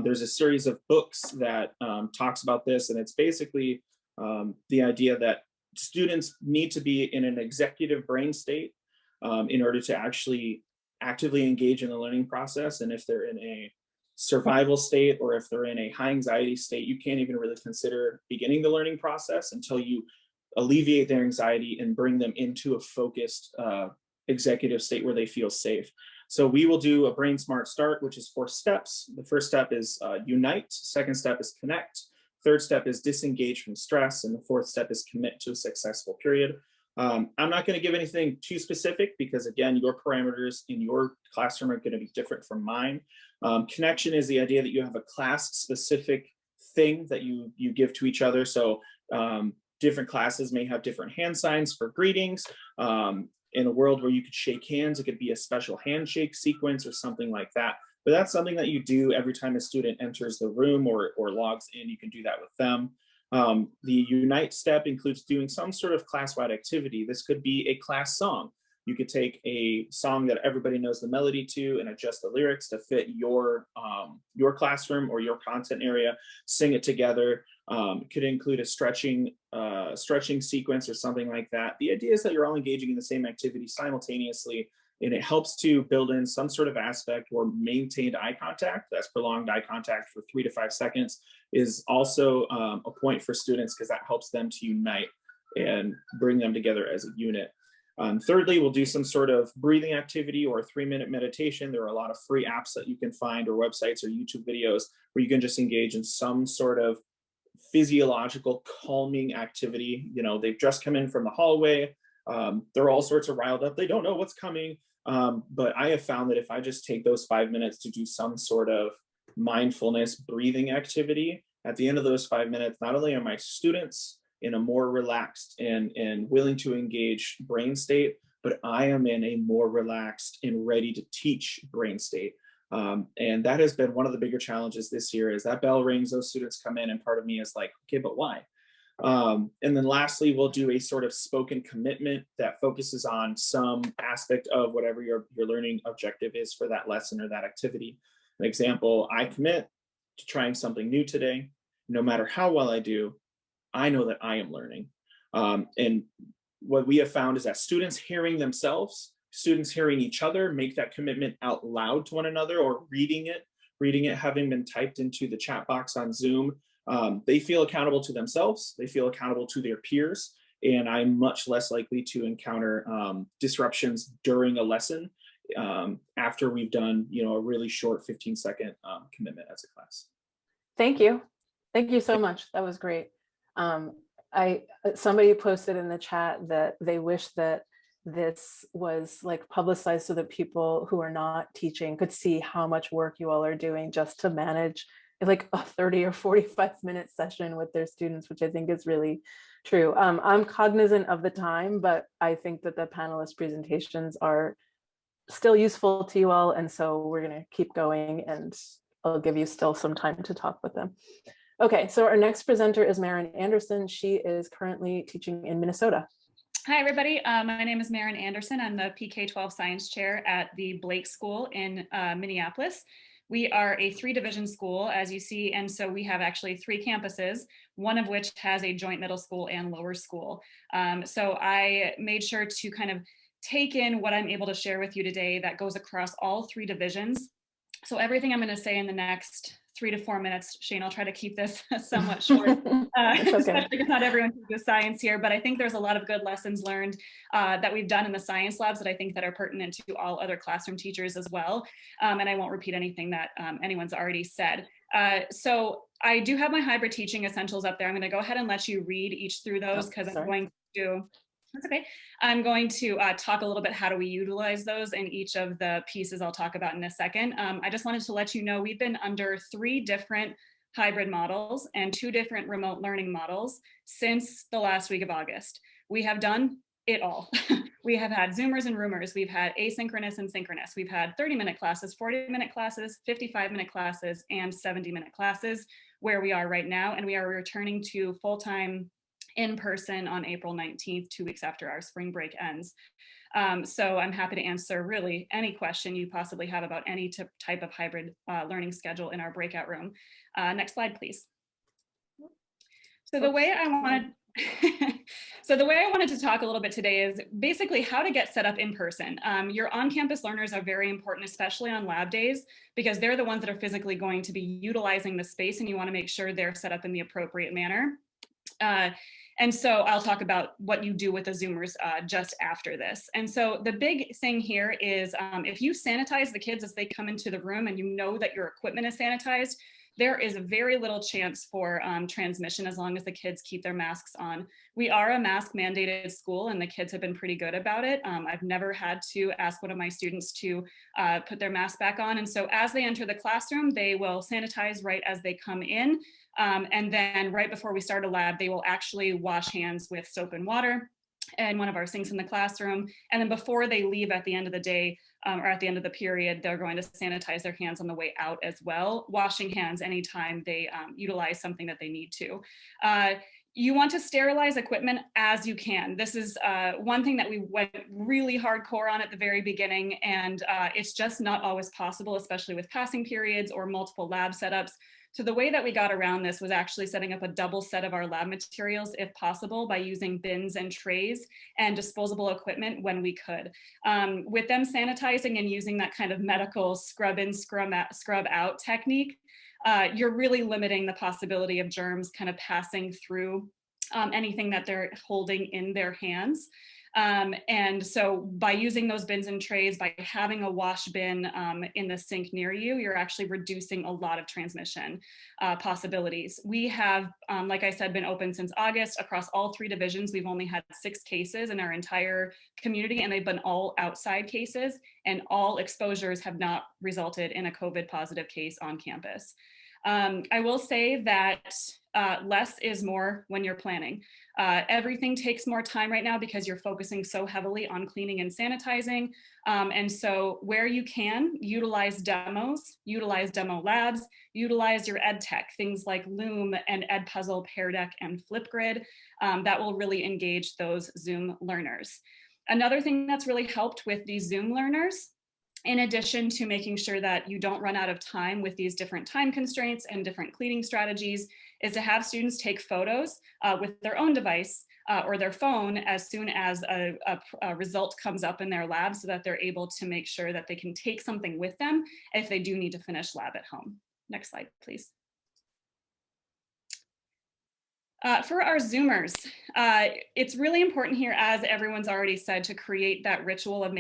There's a series of books that talks about this, and it's basically the idea that students need to be in an executive brain state in order to actually actively engage in the learning process. And if they're in a survival state or if they're in a high anxiety state, you can't even really consider beginning the learning process until you alleviate their anxiety and bring them into a focused executive state where they feel safe. So we will do a brain smart start, which is 4 steps. The first step is unite. Second step is connect. Third step is disengage from stress. And the fourth step is commit to a successful period. I'm not going to give anything too specific because, again, your parameters in your classroom are going to be different from mine. Connection is the idea that you have a class-specific thing that you give to each other. So different classes may have different hand signs for greetings. In a world where you could shake hands, it could be a special handshake sequence or something like that. But that's something that you do every time a student enters the room or logs in. You can do that with them. The unite step includes doing some sort of class-wide activity. This could be a class song. You could take a song that everybody knows the melody to and adjust the lyrics to fit your classroom or your content area, sing it together. It could include a stretching sequence or something like that. The idea is that you're all engaging in the same activity simultaneously, and it helps to build in some sort of aspect or maintained eye contact. That's prolonged eye contact for 3 to 5 seconds is also a point for students because that helps them to unite and bring them together as a unit. Thirdly, we'll do some sort of breathing activity or a 3-minute meditation. There are a lot of free apps that you can find or websites or YouTube videos where you can just engage in some sort of physiological calming activity. They've just come in from the hallway. They're all sorts of riled up. They don't know what's coming. But I have found that if I just take those 5 minutes to do some sort of mindfulness breathing activity, at the end of those 5 minutes, not only are my students in a more relaxed and willing to engage brain state, but I am in a more relaxed and ready to teach brain state. And that has been one of the bigger challenges this year is that bell rings, those students come in, and part of me is like, okay, but why? And then lastly, we'll do a sort of spoken commitment that focuses on some aspect of whatever your learning objective is for that lesson or that activity. An example, I commit to trying something new today. No matter how well I do, I know that I am learning. And what we have found is that students hearing themselves, students hearing each other make that commitment out loud to one another, or reading it having been typed into the chat box on Zoom, they feel accountable to themselves, they feel accountable to their peers, and I'm much less likely to encounter disruptions during a lesson after we've done, a really short 15-second commitment as a class. Thank you. Thank you so much. That was great. Somebody posted in the chat that they wish that this was like publicized so that people who are not teaching could see how much work you all are doing just to manage like a 30 or 45-minute session with their students, which I think is really true. I'm cognizant of the time, but I think that the panelist presentations are still useful to you all. And so we're going to keep going, and I'll give you still some time to talk with them. Okay, so our next presenter is Maren Anderson. She is currently teaching in Minnesota. Hi, everybody. My name is Maren Anderson. I'm the PK-12 Science Chair at the Blake School in Minneapolis. We are a 3-division school, as you see, and so we have actually 3 campuses, one of which has a joint middle school and lower school. So I made sure to kind of take in what I'm able to share with you today that goes across all 3 divisions. So everything I'm going to say in the next 3 to 4 minutes, Shane, I'll try to keep this somewhat short, especially because not everyone teaches science here, but I think there's a lot of good lessons learned that we've done in the science labs that I think that are pertinent to all other classroom teachers as well. And I won't repeat anything that anyone's already said. So I do have my hybrid teaching essentials up there. I'm going to go ahead and let you read each through those because I'm going to That's okay. I'm going to talk a little bit how do we utilize those in each of the pieces I'll talk about in a second. I just wanted to let you know we've been under 3 different hybrid models and 2 different remote learning models since the last week of August. We have done it all. We have had Zoomers and Roomers. We've had asynchronous and synchronous. We've had 30-minute classes, 40-minute classes, 55-minute classes, and 70-minute classes where we are right now. And we are returning to full-time in person on April 19th, 2 weeks after our spring break ends. So I'm happy to answer really any question you possibly have about any type of hybrid learning schedule in our breakout room. Next slide, please. So the way I wanted to talk a little bit today is basically how to get set up in person. Your on-campus learners are very important, especially on lab days, because they're the ones that are physically going to be utilizing the space, and you want to make sure they're set up in the appropriate manner. And so I'll talk about what you do with the Zoomers just after this. And so the big thing here is if you sanitize the kids as they come into the room and you know that your equipment is sanitized, there is very little chance for transmission as long as the kids keep their masks on. We are a mask mandated school and the kids have been pretty good about it. I've never had to ask one of my students to put their mask back on. And so as they enter the classroom, they will sanitize right as they come in. And then right before we start a lab, they will actually wash hands with soap and water and one of our sinks in the classroom. And then before they leave at the end of the day or at the end of the period, they're going to sanitize their hands on the way out as well, washing hands anytime they utilize something that they need to. You want to sterilize equipment as you can. This is one thing that we went really hardcore on at the very beginning, and it's just not always possible, especially with passing periods or multiple lab setups. So the way that we got around this was actually setting up a double set of our lab materials, if possible, by using bins and trays and disposable equipment when we could. With them sanitizing and using that kind of medical scrub in, scrub out technique, you're really limiting the possibility of germs kind of passing through anything that they're holding in their hands. And so by using those bins and trays, by having a wash bin in the sink near you, you're actually reducing a lot of transmission possibilities. We have, like I said, been open since August. Across all 3 divisions, we've only had 6 cases in our entire community, and they've been all outside cases, and all exposures have not resulted in a COVID positive case on campus. I will say that less is more when you're planning. Everything takes more time right now because you're focusing so heavily on cleaning and sanitizing. And so where you can, utilize demos, utilize demo labs, utilize your ed tech, things like Loom and Edpuzzle, Pear Deck, and Flipgrid. That will really engage those Zoom learners. Another thing that's really helped with these Zoom learners, in addition to making sure that you don't run out of time with these different time constraints and different cleaning strategies, is to have students take photos with their own device or their phone as soon as a result comes up in their lab, so that they're able to make sure that they can take something with them if they do need to finish lab at home. Next slide, please. For our Zoomers, it's really important here, as everyone's already said, to create that ritual of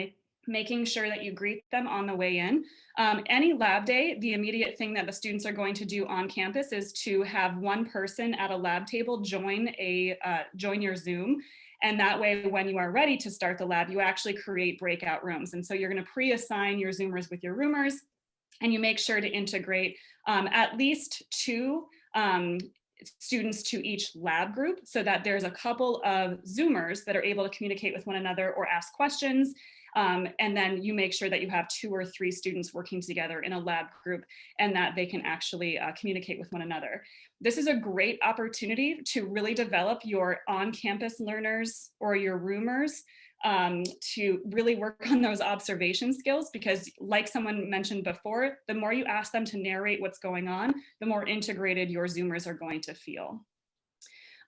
making sure that you greet them on the way in. Any lab day, the immediate thing that the students are going to do on campus is to have one person at a lab table join your Zoom. And that way, when you are ready to start the lab, you actually create breakout rooms. And so you're going to pre-assign your Zoomers with your roomers, and you make sure to integrate at least 2 students to each lab group, so that there's a couple of Zoomers that are able to communicate with one another or ask questions. And then you make sure that you have 2 or 3 students working together in a lab group, and that they can actually communicate with one another. This is a great opportunity to really develop your on-campus learners or your roomers to really work on those observation skills, because like someone mentioned before, the more you ask them to narrate what's going on, the more integrated your Zoomers are going to feel.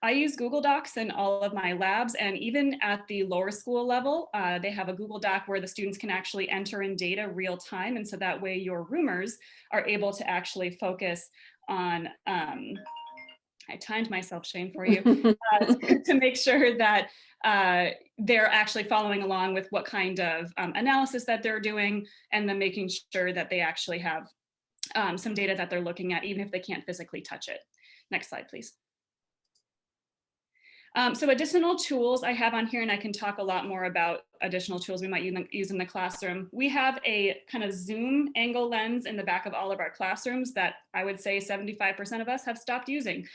I use Google Docs in all of my labs, and even at the lower school level, they have a Google Doc where the students can actually enter in data real time. And so that way your roomers are able to actually focus on, I timed myself, Shane, for you, to make sure that they're actually following along with what kind of analysis that they're doing, and then making sure that they actually have some data that they're looking at, even if they can't physically touch it. Next slide, please. So additional tools I have on here, and I can talk a lot more about additional tools we might use in the classroom. We have a kind of zoom angle lens in the back of all of our classrooms that I would say 75% of us have stopped using,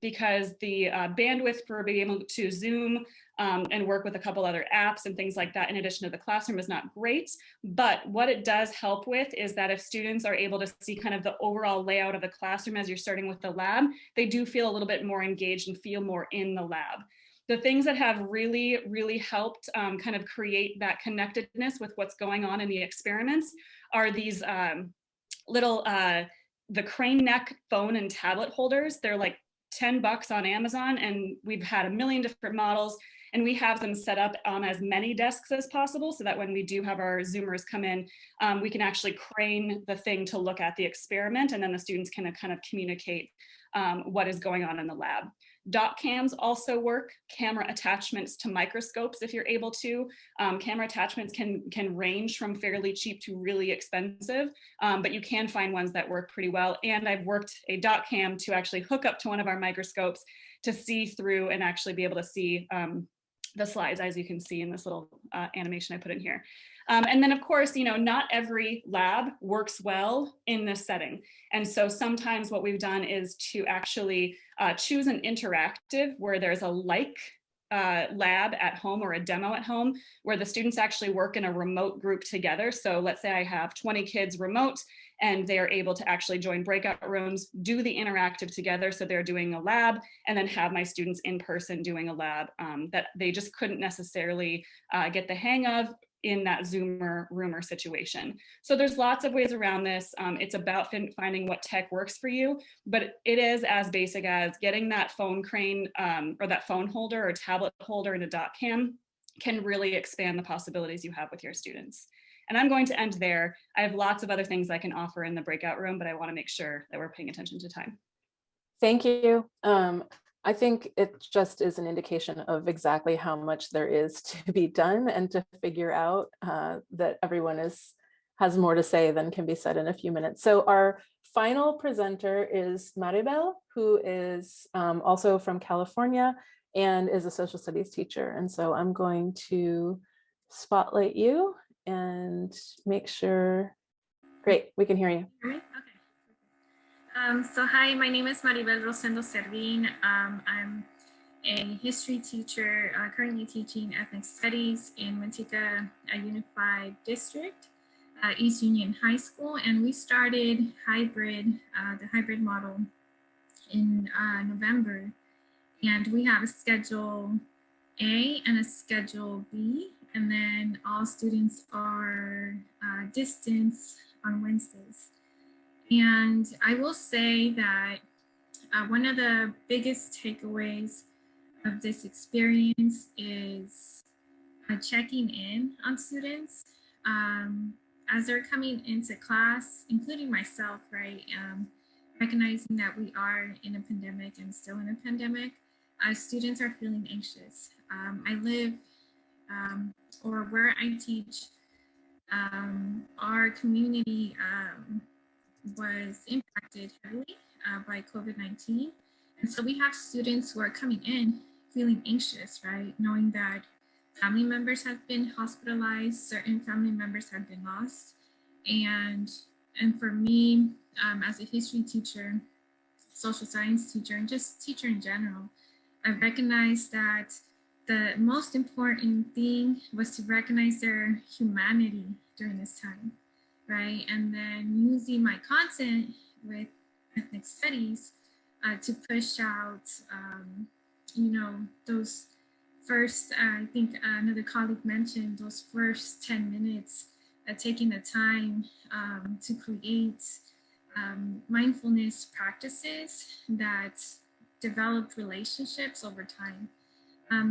because the bandwidth for being able to zoom and work with a couple other apps and things like that in addition to the classroom is not great. But what it does help with is that if students are able to see kind of the overall layout of the classroom as you're starting with the lab, they do feel a little bit more engaged and feel more in the lab. The things that have really, really helped kind of create that connectedness with what's going on in the experiments are these little, the crane neck phone and tablet holders. They're like $10 on Amazon, and we've had a million different models, and we have them set up on as many desks as possible, so that when we do have our Zoomers come in, we can actually crane the thing to look at the experiment, and then the students can kind of communicate what is going on in the lab. Dot cams also work. Camera attachments to microscopes, if you're able to. Camera attachments can range from fairly cheap to really expensive, but you can find ones that work pretty well. And I've worked a dot cam to actually hook up to one of our microscopes to see through and actually be able to see the slides, as you can see in this little animation I put in here. And then of course, you know, not every lab works well in this setting. And so sometimes what we've done is to actually choose an interactive where there's a lab at home or a demo at home where the students actually work in a remote group together. So let's say I have 20 kids remote and they're able to actually join breakout rooms, do the interactive together. So they're doing a lab, and then have my students in person doing a lab that they just couldn't necessarily get the hang of in that Zoomer roomer situation. So there's lots of ways around this. It's about finding what tech works for you, but it is as basic as getting that phone crane or that phone holder or tablet holder in a dot cam can really expand the possibilities you have with your students. And I'm going to end there. I have lots of other things I can offer in the breakout room, but I want to make sure that we're paying attention to time. Thank you. I think it just is an indication of exactly how much there is to be done and to figure out that everyone has more to say than can be said in a few minutes. So our final presenter is Maribel, who is also from California and is a social studies teacher. And so I'm going to spotlight you and make sure, great, we can hear you. Okay. So hi, my name is Maribel Rosendo Servín. I'm a history teacher, currently teaching ethnic studies in Manteca Unified District, East Union High School. And we started the hybrid model in November. And we have a Schedule A and a Schedule B. And then all students are distance on Wednesdays. And I will say that one of the biggest takeaways of this experience is checking in on students as they're coming into class, including myself, right? Recognizing that we are in a pandemic and still in a pandemic, students are feeling anxious. I live, or where I teach, our community was impacted heavily by COVID-19. And so we have students who are coming in feeling anxious, right? Knowing that family members have been hospitalized, certain family members have been lost. And for me, as a history teacher, social science teacher, and just teacher in general, I recognized that the most important thing was to recognize their humanity during this time, right? And then using my content with ethnic studies to push out, those first, I think another colleague mentioned those first 10 minutes, taking the time to create mindfulness practices that develop relationships over time.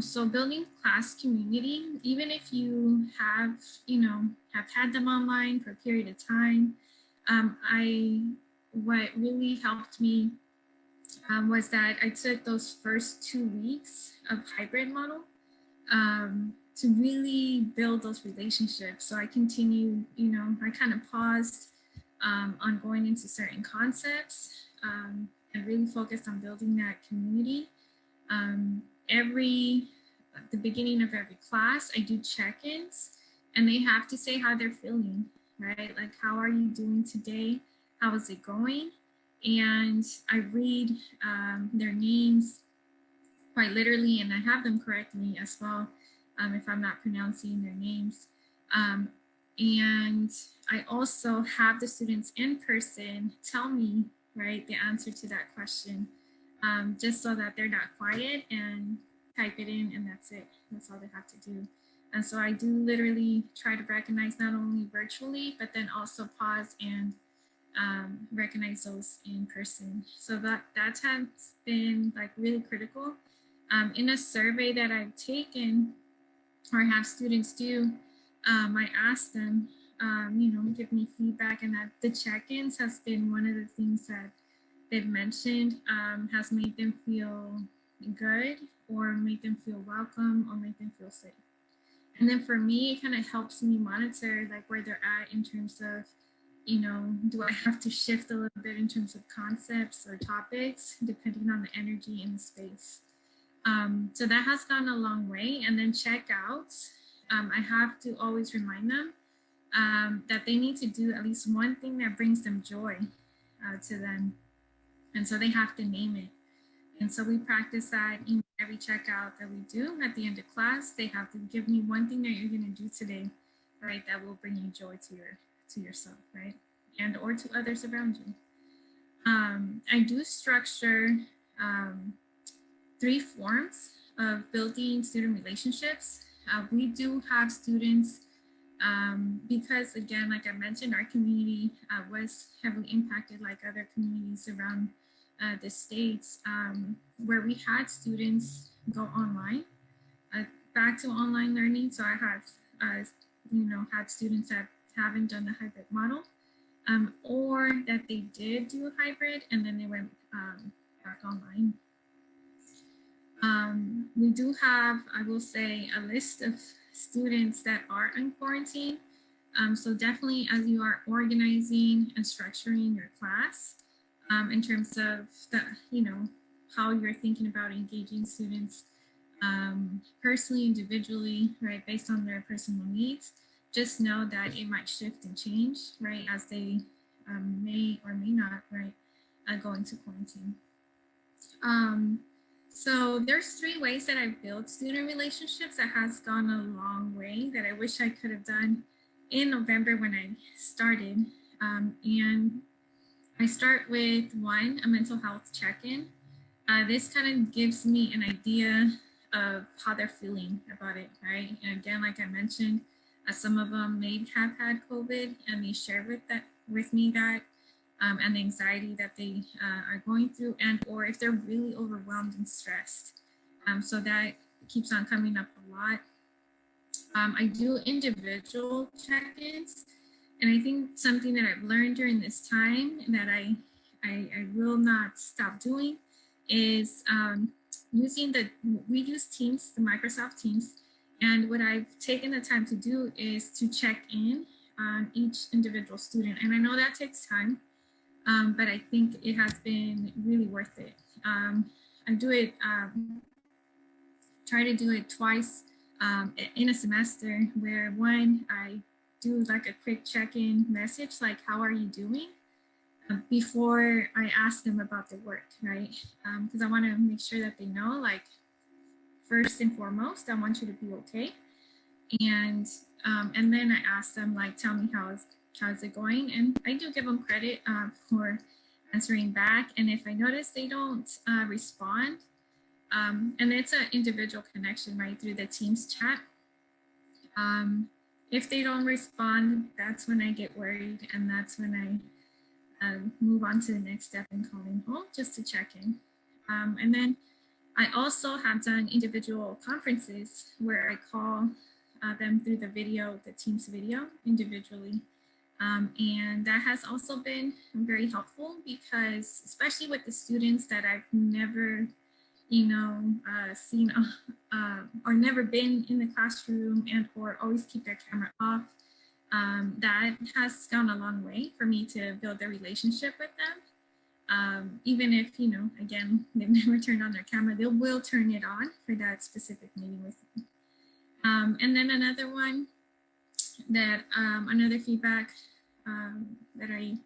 So building class community, even if you have had them online for a period of time, what really helped me was that I took those first 2 weeks of hybrid model to really build those relationships. So I continued, I kind of paused on going into certain concepts and really focused on building that community. At the beginning of every class, I do check-ins, and they have to say how they're feeling, right? Like, how are you doing today? How is it going? And I read their names quite literally, and I have them correct me as well if I'm not pronouncing their names. And I also have the students in person tell me, right, the answer to that question, just so that they're not quiet and type it in, and that's it. That's all they have to do. And so I do literally try to recognize not only virtually, but then also pause and recognize those in person. So that has been like really critical. In a survey that I've taken or have students do, I ask them, give me feedback, and that the check-ins has been one of the things that they've mentioned has made them feel good, or make them feel welcome, or make them feel safe. And then for me, it kind of helps me monitor like where they're at in terms of, do I have to shift a little bit in terms of concepts or topics, depending on the energy in the space. So that has gone a long way. And then checkouts, I have to always remind them that they need to do at least one thing that brings them joy to them. And so they have to name it. And so we practice that in every checkout that we do at the end of class. They have to give me one thing that you're going to do today, right, that will bring you joy to yourself, right, and or to others around you. I do structure 3 forms of building student relationships. We do have students because, again, like I mentioned, our community was heavily impacted like other communities around the States, where we had students go online, back to online learning. So I have, had students that haven't done the hybrid model, or that they did do a hybrid and then they went back online. We do have, I will say, a list of students that are in quarantine. So definitely, as you are organizing and structuring your class, in terms of the, how you're thinking about engaging students personally, individually, right, based on their personal needs, just know that it might shift and change, right, as they may or may not, right, go into quarantine. So there's 3 ways that I've built student relationships that has gone a long way that I wish I could have done in November when I started. And I start with 1, a mental health check-in. This kind of gives me an idea of how they're feeling about it, right? And again, like I mentioned, some of them may have had COVID, and they share with me that and the anxiety that they are going through, and or if they're really overwhelmed and stressed. So that keeps on coming up a lot. I do individual check-ins, and I think something that I've learned during this time that I will not stop doing is using we use Teams, the Microsoft Teams, and what I've taken the time to do is to check in on each individual student. And I know that takes time, but I think it has been really worth it. I do it, try to do it twice in a semester, where one, I do like a quick check-in message, like, how are you doing? Before I ask them about the work, right? Because I want to make sure that they know, like, first and foremost, I want you to be okay. And then I ask them, like, tell me how's it going? And I do give them credit for answering back. And if I notice they don't respond, and it's an individual connection, right, through the Teams chat. If they don't respond, that's when I get worried, and that's when I move on to the next step in calling home just to check in. And then I also have done individual conferences where I call them through the Teams video individually. And that has also been very helpful, because especially with the students that I've never seen or never been in the classroom, and or always keep their camera off, that has gone a long way for me to build a relationship with them. Even if, again, they've never turned on their camera, they will turn it on for that specific meeting with me. And then another one that, another feedback that I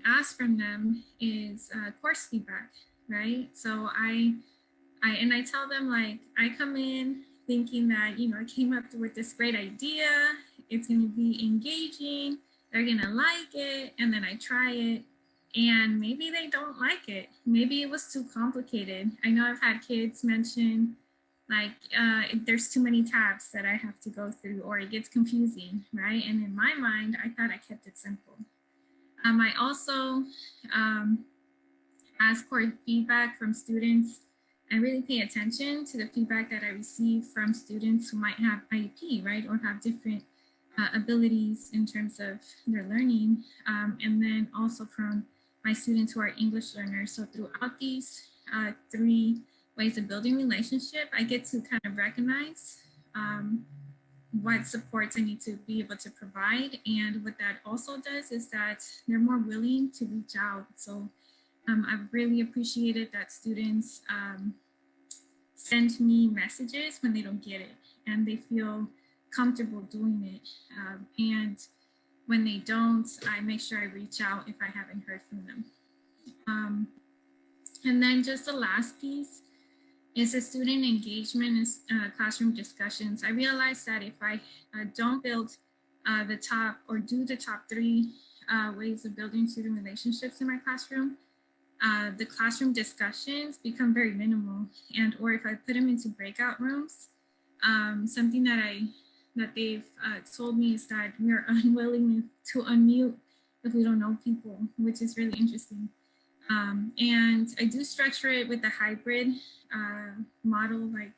ask from them is course feedback, right? So I tell them, like, I come in thinking that, I came up with this great idea, it's going to be engaging, they're going to like it, and then I try it, and maybe they don't like it. Maybe it was too complicated. I know I've had kids mention, like, there's too many tabs that I have to go through, or it gets confusing, right? And in my mind, I thought I kept it simple. I also ask for feedback from students. I really pay attention to the feedback that I receive from students who might have IEP, right, or have different abilities in terms of their learning, and then also from my students who are English learners. So throughout these 3 ways of building relationship, I get to kind of recognize what supports I need to be able to provide. And what that also does is that they're more willing to reach out. So I've really appreciated that students send me messages when they don't get it, and they feel comfortable doing it. And when they don't, I make sure I reach out if I haven't heard from them. And then just the last piece is the student engagement and classroom discussions. I realized that if I don't build the top, or do the top 3 ways of building student relationships in my classroom, the classroom discussions become very minimal. And or if I put them into breakout rooms, something that they've told me is that we're unwilling to unmute if we don't know people, which is really interesting. And I do structure it with the hybrid model, like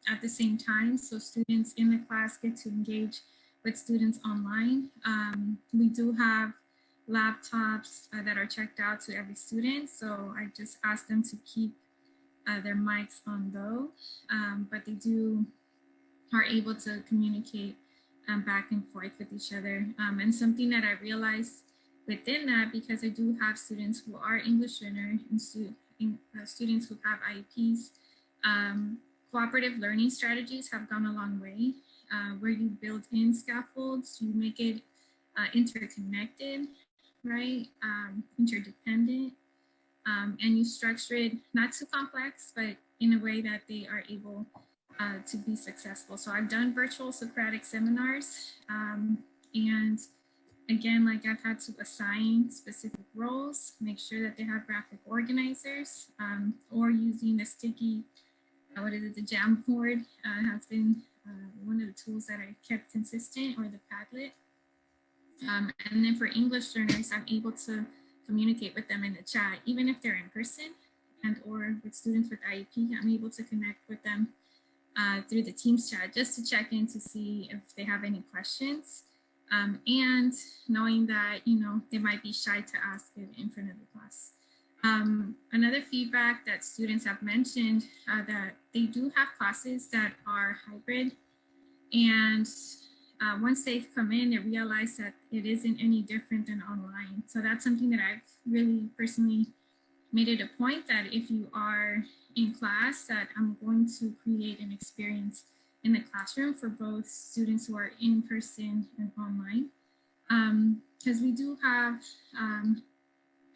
at the same time, so students in the class get to engage with students online. We do have laptops that are checked out to every student, so I just ask them to keep their mics on though, but they are able to communicate back and forth with each other. And something that I realized within that, because I do have students who are English learners and students who have IEPs, cooperative learning strategies have gone a long way, where you build in scaffolds, you make it interconnected, right? Interdependent, and you structure it not too complex, but in a way that they are able to be successful. So I've done virtual Socratic seminars, and again, like, I've had to assign specific roles, make sure that they have graphic organizers, or using the sticky, the Jamboard has been one of the tools that I kept consistent, or the Padlet. And then for English learners, I'm able to communicate with them in the chat, even if they're in person, and or with students with IEP, I'm able to connect with them through the Teams chat just to check in to see if they have any questions. And knowing that, you know, they might be shy to ask it in front of the class. Another feedback that students have mentioned that they do have classes that are hybrid, and once they've come in, they realize that it isn't any different than online. So that's something that I've really personally made it a point that if you are in class, that I'm going to create an experience in the classroom for both students who are in person and online. Because we do have,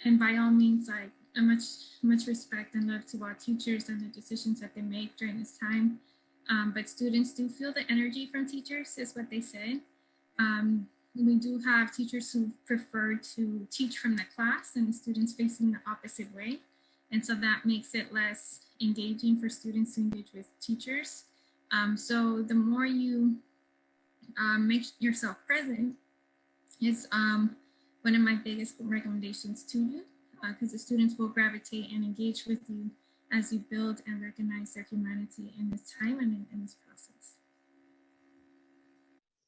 and by all means, like a much respect and love to our teachers and the decisions that they make during this time. But students do feel the energy from teachers, is what they said. We do have teachers who prefer to teach from the class and the students facing the opposite way. And so that makes it less engaging for students to engage with teachers. So the more you make yourself present is one of my biggest recommendations to you, because the students will gravitate and engage with you as you build and recognize their humanity in this time and in this process.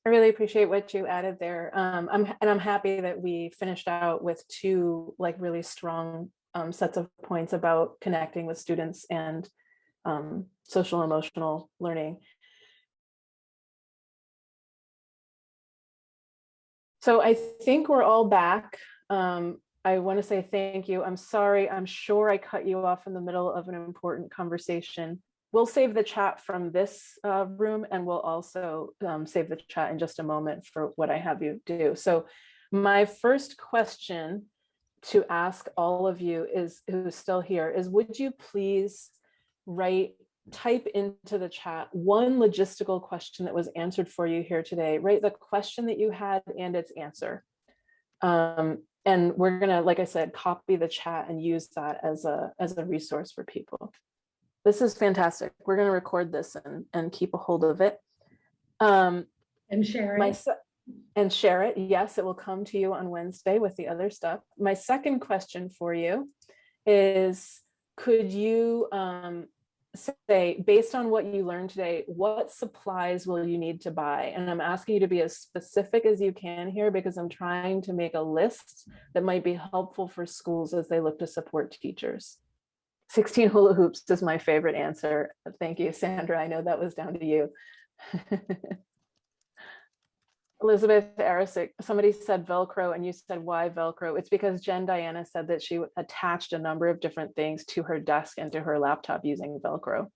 I really appreciate what you added there. I'm happy that we finished out with two like really strong sets of points about connecting with students and social emotional learning. So I think we're all back. I want to say thank you. I'm sorry. I'm sure I cut you off in the middle of an important conversation. We'll save the chat from this room, and we'll also save the chat in just a moment for what I have you do. So my first question to ask all of you is, who's still here, is would you please type into the chat one logistical question that was answered for you here today, right? The question that you had and its answer. And we're gonna, like I said, copy the chat and use that as a resource for people. This is fantastic. We're gonna record this and keep a hold of it. And share it. And share it. Yes, it will come to you on Wednesday with the other stuff. My second question for you is, could you say, based on what you learned today, what supplies will you need to buy? And I'm asking you to be as specific as you can here, because I'm trying to make a list that might be helpful for schools as they look to support teachers. 16 hula hoops is my favorite answer. Thank you, Sandra. I know that was down to you. Elizabeth Arisic, somebody said Velcro and you said why Velcro? It's because Jen Diana said that she attached a number of different things to her desk and to her laptop using Velcro.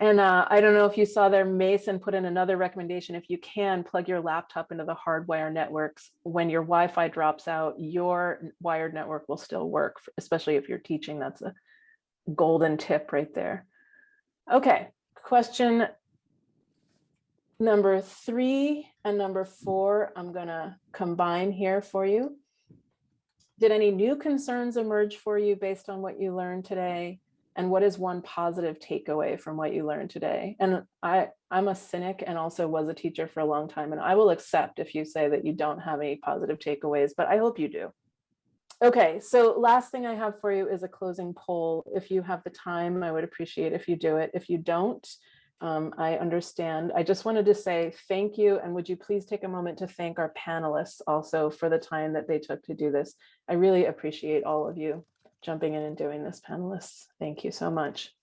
And I don't know if you saw there, Mason put in another recommendation. If you can, plug your laptop into the hardwire networks. When your Wi-Fi drops out, your wired network will still work, especially if you're teaching. That's a golden tip right there. Okay, question number 3 and number 4, I'm gonna combine here for you. Did any new concerns emerge for you based on what you learned today? And what is one positive takeaway from what you learned today? And I'm a cynic and also was a teacher for a long time, and I will accept if you say that you don't have any positive takeaways, but I hope you do. Okay, so last thing I have for you is a closing poll. If you have the time, I would appreciate if you do it. If you don't, I understand. I just wanted to say thank you, and would you please take a moment to thank our panelists also for the time that they took to do this. I really appreciate all of you jumping in and doing this, panelists. Thank you so much.